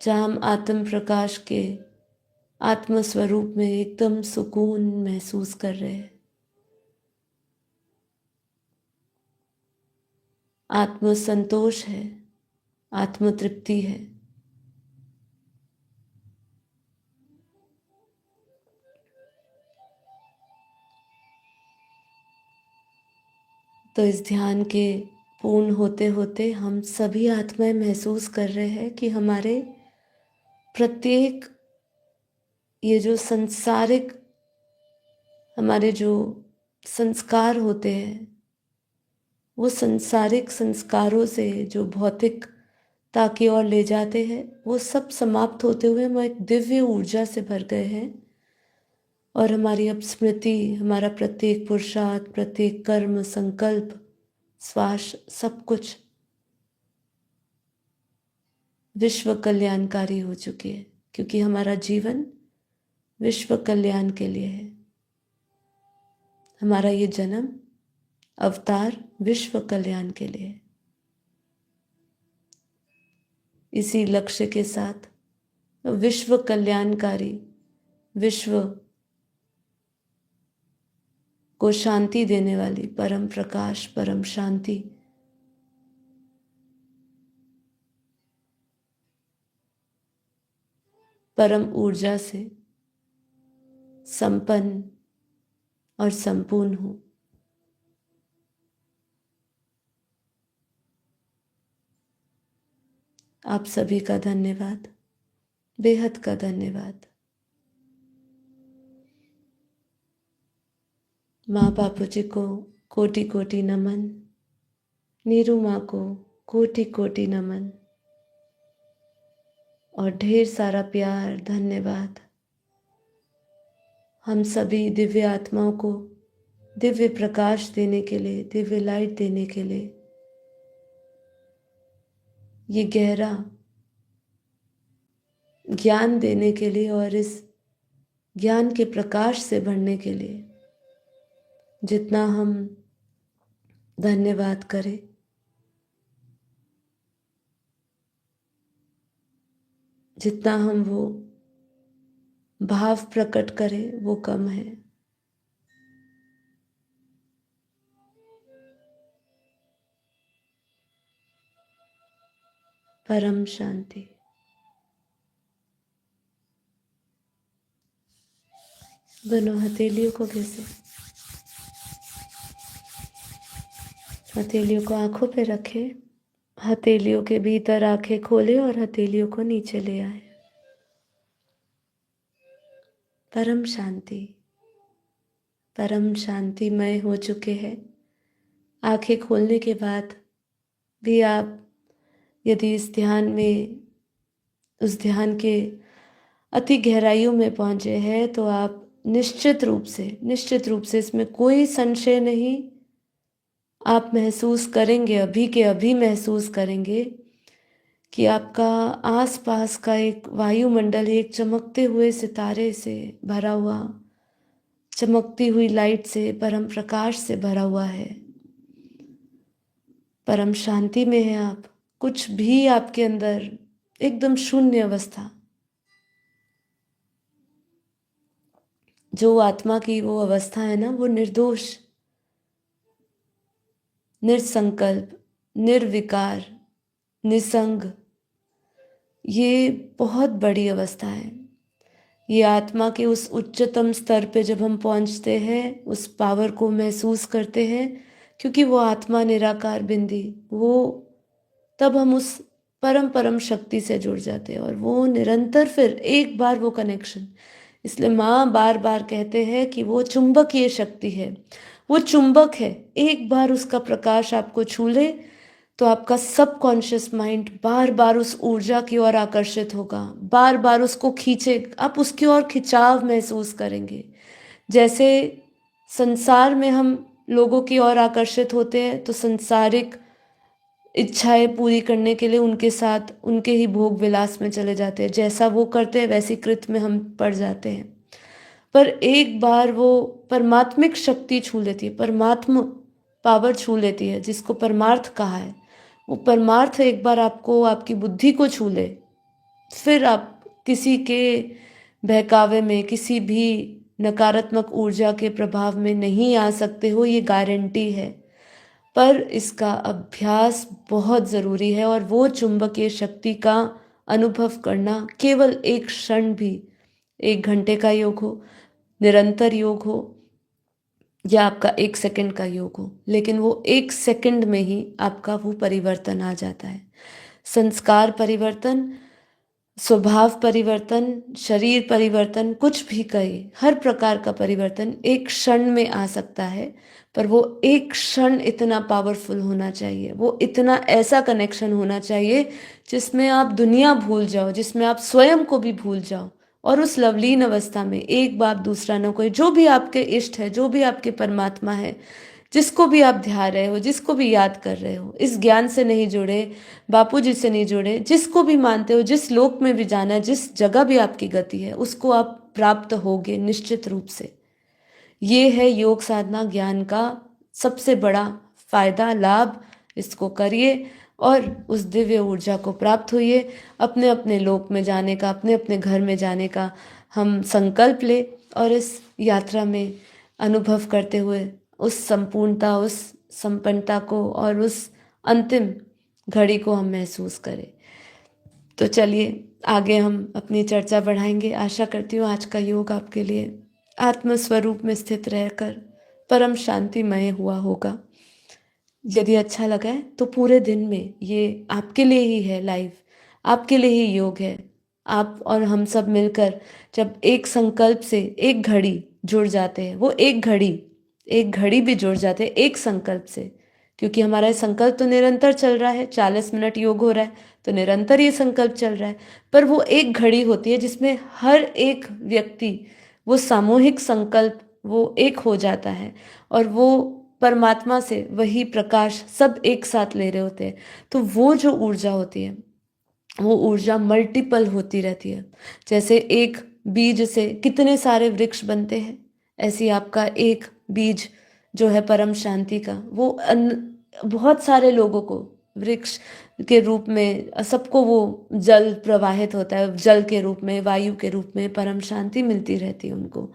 [SPEAKER 1] जहाँ हम आत्म प्रकाश के आत्म स्वरूप में एकदम सुकून महसूस कर रहे हैं, आत्म संतोष है, आत्म तृप्ति है। तो इस ध्यान के पूर्ण होते होते हम सभी आत्माएं महसूस कर रहे हैं कि हमारे प्रत्येक ये जो संसारिक हमारे जो संस्कार होते हैं, वो संसारिक संस्कारों से जो भौतिकता की ओर ले जाते हैं, वो सब समाप्त होते हुए हम एक दिव्य ऊर्जा से भर गए हैं। और हमारी अब स्मृति, हमारा प्रत्येक पुरुषार्थ, प्रत्येक कर्म, संकल्प, श्वास, सब कुछ विश्व कल्याणकारी हो चुकी है, क्योंकि हमारा जीवन विश्व कल्याण के लिए है। हमारा ये जन्म अवतार विश्व कल्याण के लिए है। इसी लक्ष्य के साथ विश्व कल्याणकारी, विश्व को शांति देने वाली परम प्रकाश, परम शांति परम ऊर्जा से संपन्न और संपूर्ण हूं। आप सभी का धन्यवाद, बेहद का धन्यवाद। माँ बापू जी को कोटि कोटि नमन, नीरू माँ को कोटि कोटि नमन और ढेर सारा प्यार, धन्यवाद। हम सभी दिव्य आत्माओं को दिव्य प्रकाश देने के लिए, दिव्य लाइट देने के लिए, ये गहरा ज्ञान देने के लिए और इस ज्ञान के प्रकाश से भरने के लिए जितना हम धन्यवाद करें, जितना हम वो भाव प्रकट करें, वो कम है। परम शांति। दोनों हथेलियों को घिसे, हथेलियों को आंखों पे रखे, हथेलियों के भीतर आंखें खोले और हथेलियों को नीचे ले आए। परम शांति, परम शांतिमय हो चुके हैं। आंखें खोलने के बाद भी आप यदि इस ध्यान में, उस ध्यान के अति गहराइयों में पहुंचे हैं, तो आप निश्चित रूप से इसमें कोई संशय नहीं, आप महसूस करेंगे, अभी के अभी महसूस करेंगे कि आपका आसपास का एक वायुमंडल एक चमकते हुए सितारे से भरा हुआ, चमकती हुई लाइट से, परम प्रकाश से भरा हुआ है। परम शांति में है आप, कुछ भी आपके अंदर, एकदम शून्य अवस्था। जो आत्मा की वो अवस्था है ना, वो निर्दोष, निरसंकल्प, निर्विकार, निसंग, ये बहुत बड़ी अवस्था है। ये आत्मा के उस उच्चतम स्तर पे जब हम पहुंचते हैं, उस पावर को महसूस करते हैं, क्योंकि वो आत्मा निराकार बिंदी, वो तब हम उस परम परम शक्ति से जुड़ जाते हैं और वो निरंतर फिर एक बार वो कनेक्शन, इसलिए माँ बार बार कहते हैं कि वो चुंबकीय शक्ति है, वो चुंबक है। एक बार उसका प्रकाश आपको छू ले तो आपका सबकॉन्शियस माइंड बार बार उस ऊर्जा की ओर आकर्षित होगा, बार बार उसको खींचे, आप उसकी ओर खिंचाव महसूस करेंगे। जैसे संसार में हम लोगों की ओर आकर्षित होते हैं तो संसारिक इच्छाएं पूरी करने के लिए उनके साथ उनके ही भोग विलास में चले जाते हैं, जैसा वो करते हैं वैसी कृत में हम पड़ जाते हैं। पर एक बार वो परमात्मिक शक्ति छू लेती है, परमात्म पावर छू लेती है, जिसको परमार्थ कहा है, वो परमार्थ एक बार आपको आपकी बुद्धि को छू ले, फिर आप किसी के बहकावे में, किसी भी नकारात्मक ऊर्जा के प्रभाव में नहीं आ सकते हो, ये गारंटी है। पर इसका अभ्यास बहुत ज़रूरी है और वो चुंबकीय शक्ति का अनुभव करना केवल एक क्षण भी, 1 घंटे का योग हो, निरंतर योग हो, या आपका 1 सेकंड का योग हो, लेकिन वो 1 सेकंड में ही आपका वो परिवर्तन आ जाता है। संस्कार परिवर्तन, स्वभाव परिवर्तन, शरीर परिवर्तन, कुछ भी कहे, हर प्रकार का परिवर्तन एक क्षण में आ सकता है। पर वो एक क्षण इतना पावरफुल होना चाहिए, वो इतना ऐसा कनेक्शन होना चाहिए जिसमें आप दुनिया भूल जाओ, जिसमें आप स्वयं को भी भूल जाओ और उस लवलीन अवस्था में एक बाप दूसरा न कोई, जो भी आपके इष्ट है, जो भी आपके परमात्मा है, जिसको भी आप ध्या रहे हो, जिसको भी याद कर रहे हो, इस ज्ञान से नहीं जुड़े, बापू जी से नहीं जुड़े, जिसको भी मानते हो, जिस लोक में भी जाना है, जिस जगह भी आपकी गति है, उसको आप प्राप्त होगे निश्चित रूप से। ये है योग साधना ज्ञान का सबसे बड़ा फायदा, लाभ। इसको करिए और उस दिव्य ऊर्जा को प्राप्त होइए। अपने अपने लोक में जाने का, अपने अपने घर में जाने का हम संकल्प ले और इस यात्रा में अनुभव करते हुए उस संपूर्णता, उस संपन्नता को और उस अंतिम घड़ी को हम महसूस करें। तो चलिए आगे हम अपनी चर्चा बढ़ाएंगे। आशा करती हूँ आज का योग आपके लिए आत्मस्वरूप में स्थित रहकर परम शांतिमय हुआ होगा। यदि अच्छा लगा है तो पूरे दिन में ये आपके लिए ही है, लाइव आपके लिए ही योग है। आप और हम सब मिलकर जब एक संकल्प से एक घड़ी जुड़ जाते हैं, वो एक घड़ी भी जुड़ जाते हैं एक संकल्प से, क्योंकि हमारा ये संकल्प तो निरंतर चल रहा है। 40 मिनट योग हो रहा है तो निरंतर ये संकल्प चल रहा है, पर वो एक घड़ी होती है जिसमें हर एक व्यक्ति वो सामूहिक संकल्प वो एक हो जाता है और वो परमात्मा से वही प्रकाश सब एक साथ ले रहे होते हैं। तो वो जो ऊर्जा होती है वो ऊर्जा मल्टीपल होती रहती है। जैसे एक बीज से कितने सारे वृक्ष बनते हैं, ऐसी आपका एक बीज जो है परम शांति का, वो बहुत सारे लोगों को वृक्ष के रूप में, सबको वो जल प्रवाहित होता है, जल के रूप में, वायु के रूप में परम शांति मिलती रहती है उनको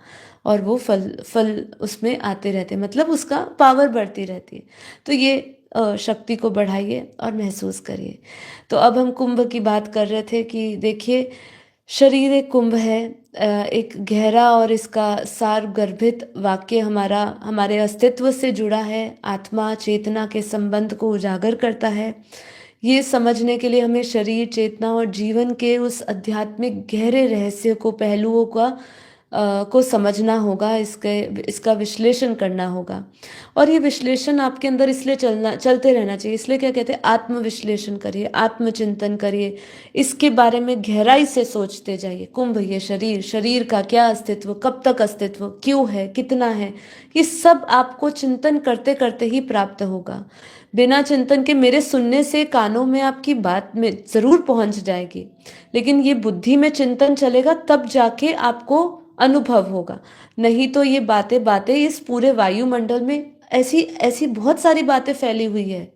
[SPEAKER 1] और वो फल उसमें आते रहते हैं, मतलब उसका पावर बढ़ती रहती है। तो ये शक्ति को बढ़ाइए और महसूस करिए। तो अब हम कुंभ की बात कर रहे थे कि देखिए शरीर एक कुंभ है, एक गहरा और इसका सार गर्भित वाक्य हमारे अस्तित्व से जुड़ा है, आत्मा चेतना के संबंध को उजागर करता है। ये समझने के लिए हमें शरीर, चेतना और जीवन के उस आध्यात्मिक गहरे रहस्य को, पहलुओं को समझना होगा, इसका विश्लेषण करना होगा। और ये विश्लेषण आपके अंदर इसलिए चलते रहना चाहिए। इसलिए क्या कहते हैं, आत्मविश्लेषण करिए, आत्मचिंतन करिए, इसके बारे में गहराई से सोचते जाइए। कुंभ, ये शरीर का क्या अस्तित्व, कब तक अस्तित्व, क्यों है, कितना है, ये सब आपको चिंतन करते करते ही प्राप्त होगा। बिना चिंतन के मेरे सुनने से कानों में आपकी बात में जरूर पहुंच जाएगी, लेकिन ये बुद्धि में चिंतन चलेगा तब जाके आपको अनुभव होगा। नहीं तो ये बातें इस पूरे वायुमंडल में ऐसी ऐसी बहुत सारी बातें फैली हुई है,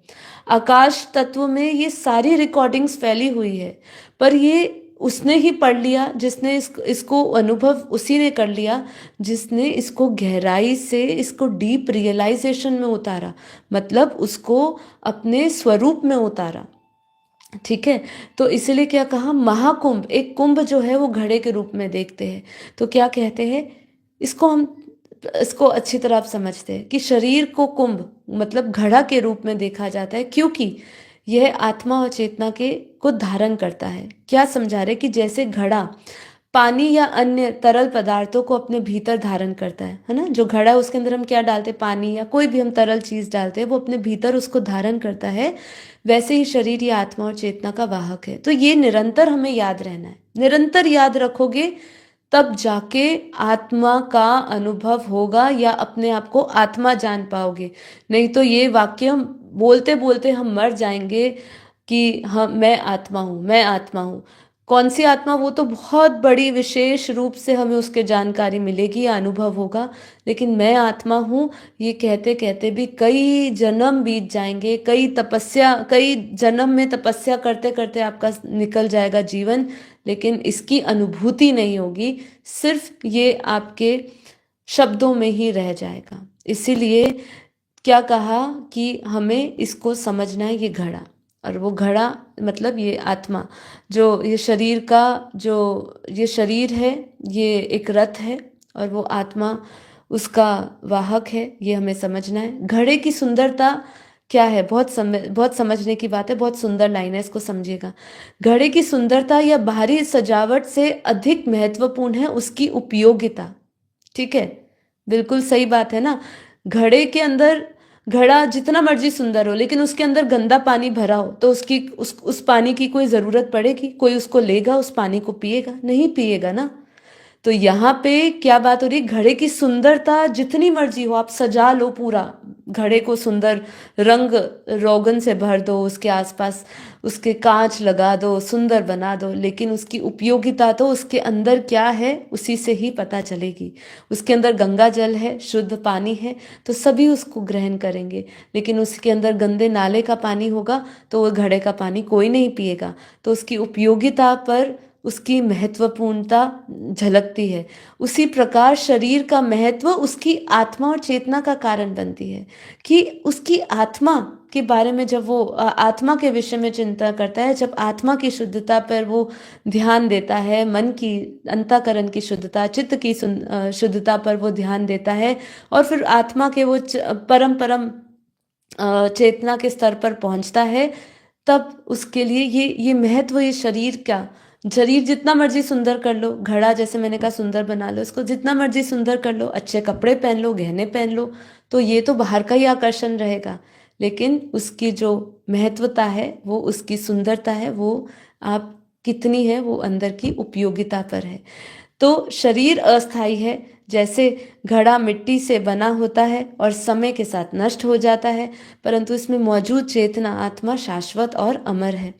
[SPEAKER 1] आकाश तत्व में ये सारी रिकॉर्डिंग्स फैली हुई है, पर ये उसने ही पढ़ लिया जिसने इसको अनुभव उसी ने कर लिया जिसने इसको गहराई से, इसको डीप रियलाइजेशन में उतारा, मतलब उसको अपने स्वरूप में उतारा। ठीक है, तो इसलिए क्या कहा, महाकुंभ, एक कुंभ जो है वो घड़े के रूप में देखते हैं। तो क्या कहते हैं, इसको अच्छी तरह आप समझते हैं कि शरीर को कुंभ मतलब घड़ा के रूप में देखा जाता है, क्योंकि यह आत्मा और चेतना के को धारण करता है। क्या समझा रहे कि जैसे घड़ा पानी या अन्य तरल पदार्थों को अपने भीतर धारण करता है ना। जो घड़ा है उसके अंदर हम क्या डालते हैं, पानी या कोई भी हम तरल चीज डालते हैं, वो अपने भीतर उसको धारण करता है। वैसे ही शरीर या आत्मा और चेतना का वाहक है। तो ये निरंतर हमें याद रहना है। निरंतर याद रखोगे तब जाके आत्मा का अनुभव होगा या अपने आप को आत्मा जान पाओगे। नहीं तो ये वाक्य हम बोलते बोलते हम मर जाएंगे कि हम मैं आत्मा हूँ, मैं आत्मा हूँ। कौन सी आत्मा, वो तो बहुत बड़ी विशेष रूप से हमें उसके जानकारी मिलेगी या अनुभव होगा। लेकिन मैं आत्मा हूँ ये कहते कहते भी कई जन्म बीत जाएंगे, कई जन्म में तपस्या करते करते आपका निकल जाएगा जीवन, लेकिन इसकी अनुभूति नहीं होगी। सिर्फ ये आपके शब्दों में ही रह जाएगा। इसीलिए क्या कहा कि हमें इसको समझना है, ये घड़ा। और वो घड़ा मतलब ये आत्मा, जो ये शरीर का, जो ये शरीर है ये एक रथ है और वो आत्मा उसका वाहक है। ये हमें समझना है। घड़े की सुंदरता क्या है, बहुत समझने की बात है। बहुत सुंदर लाइन है, इसको समझिएगा। घड़े की सुंदरता या बाहरी सजावट से अधिक महत्वपूर्ण है उसकी उपयोगिता। ठीक है, बिल्कुल सही बात है ना। घड़े के अंदर, घड़ा जितना मर्जी सुंदर हो लेकिन उसके अंदर गंदा पानी भरा हो तो उस पानी की कोई जरूरत पड़ेगी? कोई उसको लेगा, उस पानी को पिएगा? नहीं पिएगा ना। तो यहाँ पे क्या बात हो रही, घड़े की सुंदरता जितनी मर्जी हो, आप सजा लो पूरा घड़े को, सुंदर रंग रोगन से भर दो, उसके आसपास उसके कांच लगा दो, सुंदर बना दो, लेकिन उसकी उपयोगिता तो उसके अंदर क्या है उसी से ही पता चलेगी। उसके अंदर गंगा जल है, शुद्ध पानी है, तो सभी उसको ग्रहण करेंगे। लेकिन उसके अंदर गंदे नाले का पानी होगा तो वो घड़े का पानी कोई नहीं पिएगा। तो उसकी उपयोगिता पर उसकी महत्वपूर्णता झलकती है। उसी प्रकार शरीर का महत्व उसकी आत्मा और चेतना का कारण बनती है। कि उसकी आत्मा के बारे में जब वो आत्मा के विषय में चिंता करता है, जब आत्मा की शुद्धता पर वो ध्यान देता है, मन की, अंतःकरण की शुद्धता, चित्त की शुद्धता पर वो ध्यान देता है, और फिर आत्मा के वो परम परम चेतना के स्तर पर पहुंचता है, तब उसके लिए ये महत्व, ये शरीर का, शरीर जितना मर्जी सुंदर कर लो, घड़ा जैसे मैंने कहा सुंदर बना लो, इसको जितना मर्जी सुंदर कर लो, अच्छे कपड़े पहन लो, गहने पहन लो, तो ये तो बाहर का ही आकर्षण रहेगा। लेकिन उसकी जो महत्वता है, वो उसकी सुंदरता है, वो आप कितनी है, वो अंदर की उपयोगिता पर है। तो शरीर अस्थाई है। जैसे घड़ा मिट्टी से बना होता है और समय के साथ नष्ट हो जाता है, परंतु इसमें मौजूद चेतना, आत्मा शाश्वत और अमर है।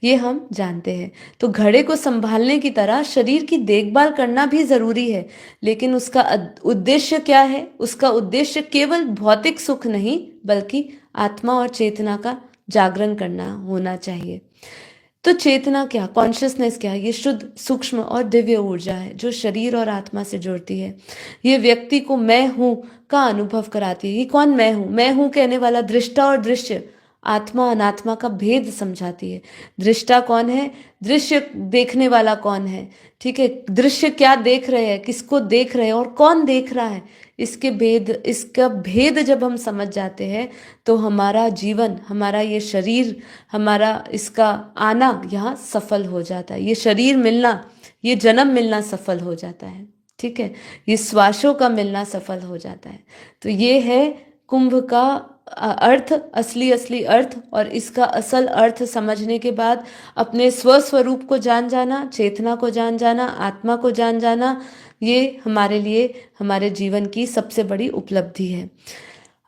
[SPEAKER 1] ये हम जानते हैं। तो घड़े को संभालने की तरह शरीर की देखभाल करना भी जरूरी है। लेकिन उसका उद्देश्य क्या है? उसका उद्देश्य केवल भौतिक सुख नहीं, बल्कि आत्मा और चेतना का जागरण करना होना चाहिए। तो चेतना क्या, कॉन्शियसनेस क्या है? ये शुद्ध, सूक्ष्म और दिव्य ऊर्जा है जो शरीर और आत्मा से जुड़ती है। ये व्यक्ति को मैं हूं का अनुभव कराती है। ये कौन मैं हूं? मैं हूं कहने वाला दृष्टा और दृश्य, आत्मा अनात्मा का भेद समझाती है। दृष्टा कौन है? दृश्य देखने वाला कौन है? ठीक है, दृश्य क्या देख रहे हैं, किसको देख रहे हैं और कौन देख रहा है, इसका भेद जब हम समझ जाते हैं तो हमारा जीवन, हमारा ये शरीर, हमारा इसका आना यहाँ सफल हो जाता है। ये शरीर मिलना, ये जन्म मिलना सफल हो जाता है। ठीक है, ये श्वासों का मिलना सफल हो जाता है। तो ये है कुंभ का अर्थ, असली अर्थ। और इसका असल अर्थ समझने के बाद अपने स्वस्वरूप को जान जाना, चेतना को जान जाना, आत्मा को जान जाना, ये हमारे लिए, हमारे जीवन की सबसे बड़ी उपलब्धि है।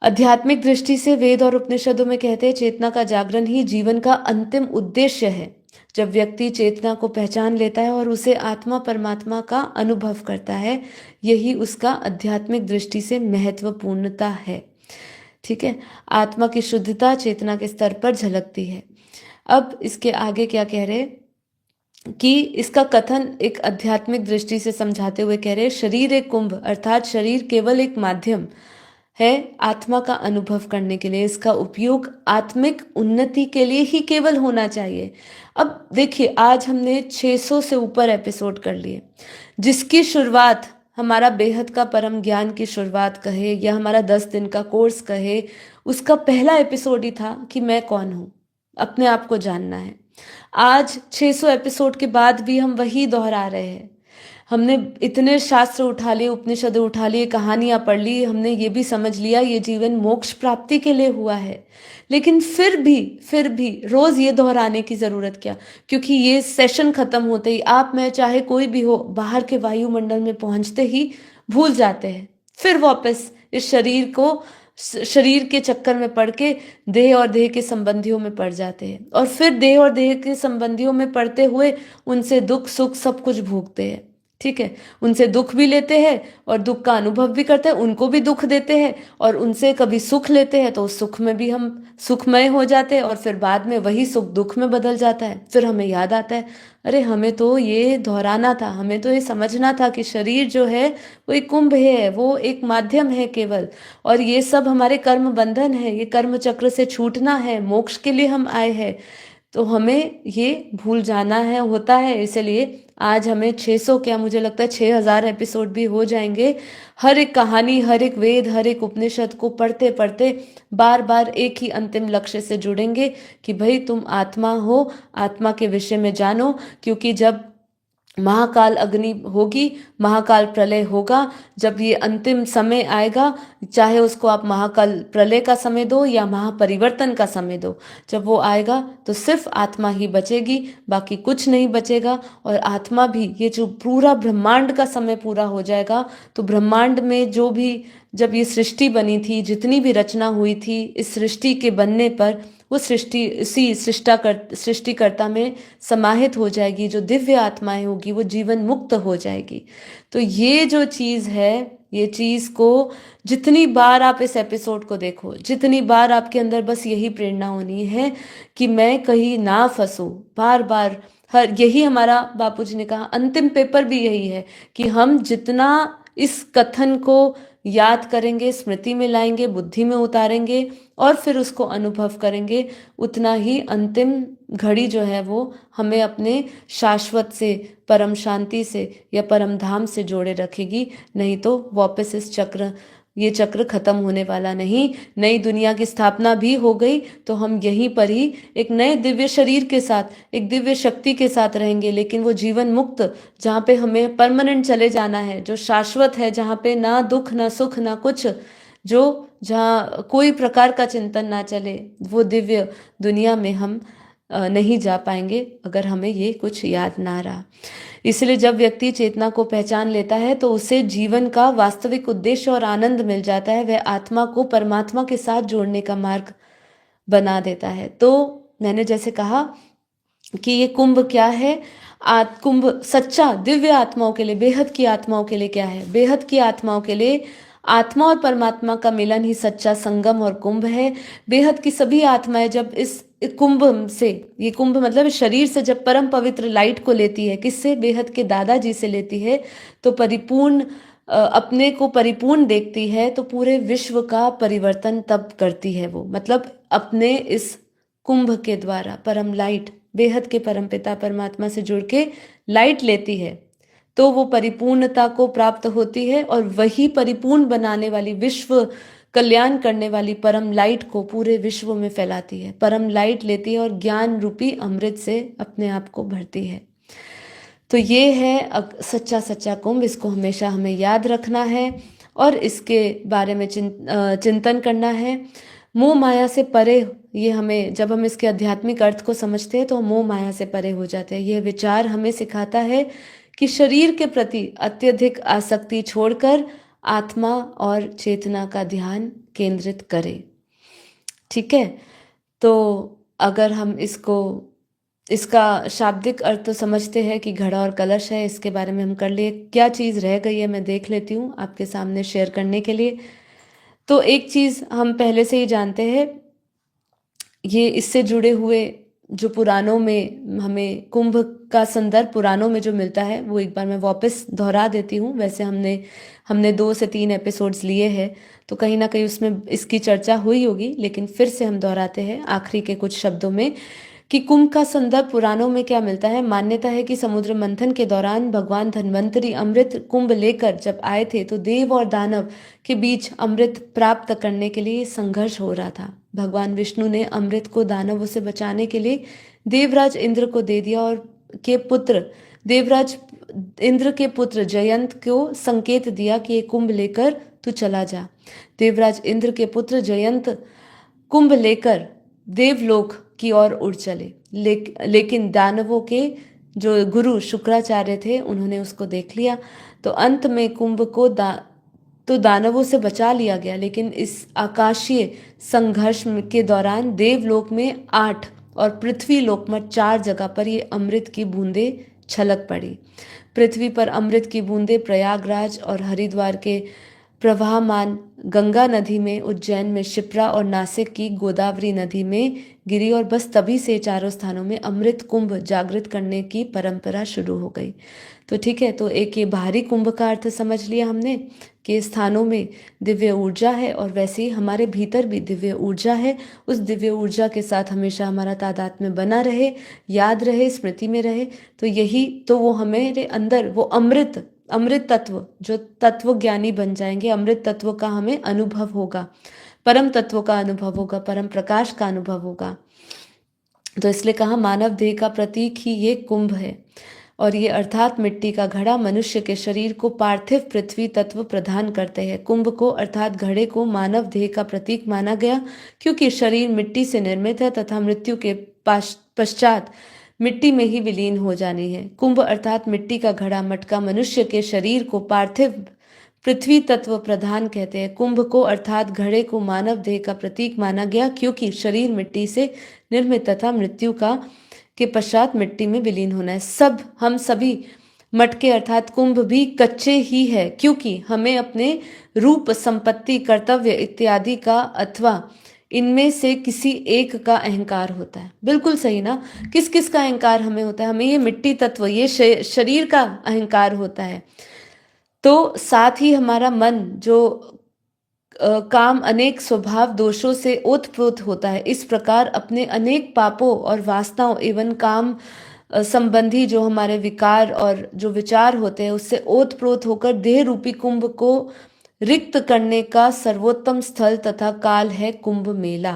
[SPEAKER 1] आध्यात्मिक दृष्टि से वेद और उपनिषदों में कहते हैं चेतना का जागरण ही जीवन का अंतिम उद्देश्य है। जब व्यक्ति चेतना को पहचान लेता है और उसे आत्मा परमात्मा का अनुभव करता है, यही उसका आध्यात्मिक दृष्टि से महत्वपूर्णता है। ठीक है, आत्मा की शुद्धता चेतना के स्तर पर झलकती है। अब इसके आगे क्या कह रहे कि इसका कथन एक आध्यात्मिक दृष्टि से समझाते हुए कह रहे, शरीर एक कुंभ, अर्थात शरीर केवल एक माध्यम है आत्मा का अनुभव करने के लिए। इसका उपयोग आत्मिक उन्नति के लिए ही केवल होना चाहिए। अब देखिए, आज हमने 600 से ऊपर एपिसोड कर लिए, जिसकी शुरुआत हमारा बेहद का परम ज्ञान की शुरुआत कहे या हमारा 10 दिन का कोर्स कहे, उसका पहला एपिसोड ही था कि मैं कौन हूँ। अपने आप को जानना है। आज 600 एपिसोड के बाद भी हम वही दोहरा रहे हैं। हमने इतने शास्त्र उठा लिए, उपनिषद उठा लिए, कहानियां पढ़ ली, हमने ये भी समझ लिया ये जीवन मोक्ष प्राप्ति के लिए हुआ है, लेकिन फिर भी रोज ये दोहराने की जरूरत क्या? क्योंकि ये सेशन खत्म होते ही आप मैं चाहे कोई भी हो, बाहर के वायुमंडल में पहुंचते ही भूल जाते हैं। फिर वापस इस शरीर के चक्कर में पड़ के देह और देह के संबंधियों में पड़ जाते हैं, और फिर देह और देह के संबंधियों में पड़ते हुए उनसे दुख सुख सब कुछ भोगते हैं। ठीक है, उनसे दुख भी लेते हैं और दुख का अनुभव भी करते हैं, उनको भी दुख देते हैं, और उनसे कभी सुख लेते हैं तो उस सुख में भी हम सुखमय हो जाते हैं, और फिर बाद में वही सुख दुख में बदल जाता है। फिर हमें याद आता है, अरे हमें तो ये दोहराना था, हमें तो ये समझना था कि शरीर जो है वो एक कुंभ है, वो एक माध्यम है केवल, और ये सब हमारे कर्म बंधन है, ये कर्म चक्र से छूटना है, मोक्ष के लिए हम आए हैं। तो हमें ये भूल जाना है, होता है। इसलिए आज हमें 600 क्या, मुझे लगता है 6000 एपिसोड भी हो जाएंगे। हर एक कहानी, हर एक वेद, हर एक उपनिषद को पढ़ते पढ़ते बार बार एक ही अंतिम लक्ष्य से जुड़ेंगे कि भाई तुम आत्मा हो, आत्मा के विषय में जानो। क्योंकि जब महाकाल अग्नि होगी, महाकाल प्रलय होगा, जब ये अंतिम समय आएगा, चाहे उसको आप महाकाल प्रलय का समय दो या महापरिवर्तन का समय दो, जब वो आएगा तो सिर्फ आत्मा ही बचेगी, बाकी कुछ नहीं बचेगा। और आत्मा भी, ये जो पूरा ब्रह्मांड का समय पूरा हो जाएगा, तो ब्रह्मांड में जो भी, जब ये सृष्टि बनी थी, जितनी भी रचना हुई थी, इस सृष्टि के बनने पर वो सृष्टि इसी सृष्टिकर्ता में समाहित हो जाएगी। जो दिव्य आत्माएं होगी वो जीवन मुक्त हो जाएगी। तो ये जो चीज है, ये चीज को जितनी बार आप इस एपिसोड को देखो, जितनी बार आपके अंदर बस यही प्रेरणा होनी है कि मैं कहीं ना फंसूं। बार बार हर, यही हमारा बापूजी ने कहा, अंतिम पेपर भी यही है कि हम जितना इस कथन को याद करेंगे, स्मृति में लाएंगे, बुद्धि में उतारेंगे और फिर उसको अनुभव करेंगे, उतना ही अंतिम घड़ी जो है वो हमें अपने शाश्वत से, परम शांति से या परम धाम से जोड़े रखेगी। नहीं तो वापस ये चक्र खत्म होने वाला नहीं। नई दुनिया की स्थापना भी हो गई तो हम यहीं पर ही एक नए दिव्य शरीर के साथ, एक दिव्य शक्ति के साथ रहेंगे, लेकिन वो जीवन मुक्त, जहाँ पे हमें परमानेंट चले जाना है, जो शाश्वत है, जहाँ पे ना दुख ना सुख ना कुछ, जहाँ कोई प्रकार का चिंतन ना चले, वो दिव्य दुनिया में हम नहीं जा पाएंगे अगर हमें ये कुछ याद ना रहा। इसलिए जब व्यक्ति चेतना को पहचान लेता है तो उसे जीवन का वास्तविक उद्देश्य और आनंद मिल जाता है। वह आत्मा को परमात्मा के साथ जोड़ने का मार्ग बना देता है। तो मैंने जैसे कहा कि ये कुंभ क्या है, कुंभ सच्चा दिव्य आत्माओं के लिए, बेहद की आत्माओं के लिए क्या है? बेहद की आत्माओं के लिए आत्मा और परमात्मा का मिलन ही सच्चा संगम और कुंभ है। बेहद की सभी आत्माएं जब इस कुंभ से, ये कुंभ मतलब शरीर से जब परम पवित्र लाइट को लेती है, किससे? बेहद के दादाजी से लेती है, तो परिपूर्ण अपने को परिपूर्ण देखती है, तो पूरे विश्व का परिवर्तन तब करती है वो। मतलब अपने इस कुंभ के द्वारा परम लाइट, बेहद के परम पिता परमात्मा से जुड़ के लाइट लेती है, तो वो परिपूर्णता को प्राप्त होती है, और वही परिपूर्ण बनाने वाली, विश्व कल्याण करने वाली परम लाइट को पूरे विश्व में फैलाती है। परम लाइट लेती है और ज्ञान रूपी अमृत से अपने आप को भरती है। तो ये है सच्चा सच्चा कुंभ। इसको हमेशा हमें याद रखना है और इसके बारे में चिंतन करना है। मोह माया से परे, ये हमें, जब हम इसके आध्यात्मिक अर्थ को समझते हैं तो मोह माया से परे हो जाते हैं। यह विचार हमें सिखाता है कि शरीर के प्रति अत्यधिक आसक्ति छोड़कर आत्मा और चेतना का ध्यान केंद्रित करें। ठीक है, तो अगर हम इसका शाब्दिक अर्थ तो समझते हैं कि घड़ा और कलश है, इसके बारे में हम कर लिए। क्या चीज़ रह गई है मैं देख लेती हूँ आपके सामने शेयर करने के लिए। तो एक चीज़ हम पहले से ही जानते हैं, ये इससे जुड़े हुए जो पुराणों में हमें कुंभ का संदर्भ पुराणों में जो मिलता है, वो एक बार मैं वापस दोहरा देती हूँ। वैसे हमने 2 से 3 एपिसोड्स लिए हैं, तो कहीं ना कहीं उसमें इसकी चर्चा हुई होगी, लेकिन फिर से हम दोहराते हैं आखिरी के कुछ शब्दों में कि कुंभ का संदर्भ पुराणों में क्या मिलता है। मान्यता है कि समुद्र मंथन के दौरान भगवान धन्वंतरि अमृत कुंभ लेकर जब आए थे तो देव और दानव के बीच अमृत प्राप्त करने के लिए संघर्ष हो रहा था। भगवान विष्णु ने अमृत को दानवों से बचाने के लिए देवराज इंद्र को दे दिया और के पुत्र देवराज इंद्र के पुत्र जयंत को संकेत दिया कि ये कुंभ लेकर तू चला जा। देवराज इंद्र के पुत्र जयंत कुंभ लेकर देवलोक की ओर उड़ चले, लेकिन दानवों के जो गुरु शुक्राचार्य थे उन्होंने उसको देख लिया। तो अंत में कुंभ को दानवों से बचा लिया गया, लेकिन इस आकाशीय संघर्ष के दौरान देवलोक में 8 और पृथ्वी लोक में 4 जगह पर ये अमृत की बूंदें छलक पड़ी। पृथ्वी पर अमृत की बूंदें प्रयागराज और हरिद्वार के प्रवाहमान गंगा नदी में, उज्जैन में शिप्रा और नासिक की गोदावरी नदी में गिरी और बस तभी से चारों स्थानों में अमृत कुंभ जागृत करने की परंपरा शुरू हो गई। तो ठीक है, तो एक ये बाहरी कुंभ का अर्थ समझ लिया हमने कि स्थानों में दिव्य ऊर्जा है और वैसे ही हमारे भीतर भी दिव्य ऊर्जा है। उस दिव्य ऊर्जा के साथ हमेशा हमारा तादात्म्य बना रहे, याद रहे, स्मृति में रहे। तो यही तो वो हमारे अंदर वो अमृत तत्व जो तत्व ज्ञानी बन जाएंगे, अमृत तत्व का हमें अनुभव होगा, परम तत्व का अनुभव होगा, परम प्रकाश का अनुभव होगा। तो इसलिए कहा मानव देह का प्रतीक ही ये कुंभ है और ये अर्थात मिट्टी का घड़ा मनुष्य के शरीर को पार्थिव पृथ्वी तत्व प्रदान करते हैं। कुंभ को अर्थात घड़े को मानव देह का प्रतीक माना गया क्योंकि शरीर मिट्टी से निर्मित है तथा मृत्यु के पश्चात मिट्टी में ही विलीन हो जानी है। कुंभ अर्थात मिट्टी का घड़ा मटका मनुष्य के शरीर को पार्थिव पृथ्वी तत्व प्रधान कहते हैं। कुंभ को अर्थात घड़े को मानव देह का प्रतीक माना गया क्योंकि शरीर मिट्टी से निर्मित तथा मृत्यु के पश्चात मिट्टी में विलीन होना है। हम सभी मटके अर्थात कुंभ भी कच्चे ही है क्योंकि हमें अपने रूप, संपत्ति, कर्तव्य इत्यादि का अथवा इनमें से किसी एक का अहंकार होता है। बिल्कुल सही ना। किस किस का अहंकार हमें होता है? हमें ये मिट्टी तत्व, ये शरीर का अहंकार होता है। तो साथ ही हमारा मन जो काम अनेक स्वभाव दोषों से ओतप्रोत होता है। इस प्रकार अपने अनेक पापों और वासनाओं एवं काम संबंधी जो हमारे विकार और जो विचार होते हैं उससे ओतप्रोत होकर देह रूपी कुंभ को रिक्त करने का सर्वोत्तम स्थल तथा काल है कुंभ मेला।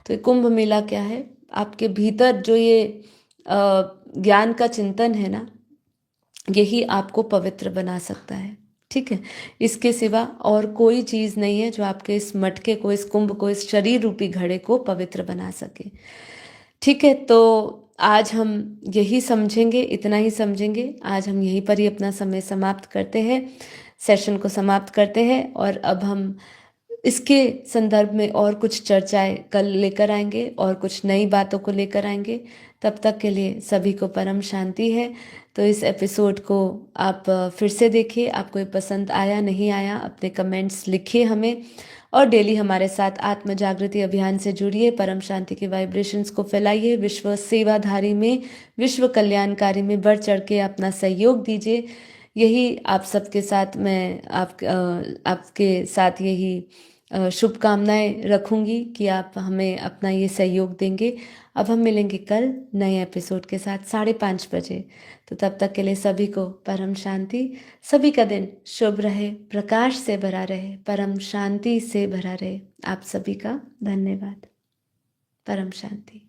[SPEAKER 1] तो ये कुंभ मेला क्या है? आपके भीतर जो ये ज्ञान का चिंतन है ना, यही आपको पवित्र बना सकता है। ठीक है, इसके सिवा और कोई चीज नहीं है जो आपके इस मटके को, इस कुंभ को, इस शरीर रूपी घड़े को पवित्र बना सके। ठीक है, तो आज हम यही समझेंगे, इतना ही समझेंगे। आज हम यहीं पर ही अपना समय समाप्त करते हैं, सेशन को समाप्त करते हैं और अब हम इसके संदर्भ में और कुछ चर्चाएं कल लेकर आएंगे और कुछ नई बातों को लेकर आएंगे। तब तक के लिए सभी को परम शांति है। तो इस एपिसोड को आप फिर से देखिए, आपको ये पसंद आया नहीं आया, अपने कमेंट्स लिखिए हमें और डेली हमारे साथ आत्म जागृति अभियान से जुड़िए, परम शांति के वाइब्रेशंस को फैलाइए, विश्व सेवाधारी में, विश्व कल्याणकारी में बढ़ चढ़ के अपना सहयोग दीजिए। यही आप सबके साथ मैं आपके साथ यही शुभकामनाएं रखूंगी कि आप हमें अपना ये सहयोग देंगे। अब हम मिलेंगे कल नए एपिसोड के साथ 5:30 बजे। तो तब तक के लिए सभी को परम शांति। सभी का दिन शुभ रहे, प्रकाश से भरा रहे, परम शांति से भरा रहे। आप सभी का धन्यवाद। परम शांति।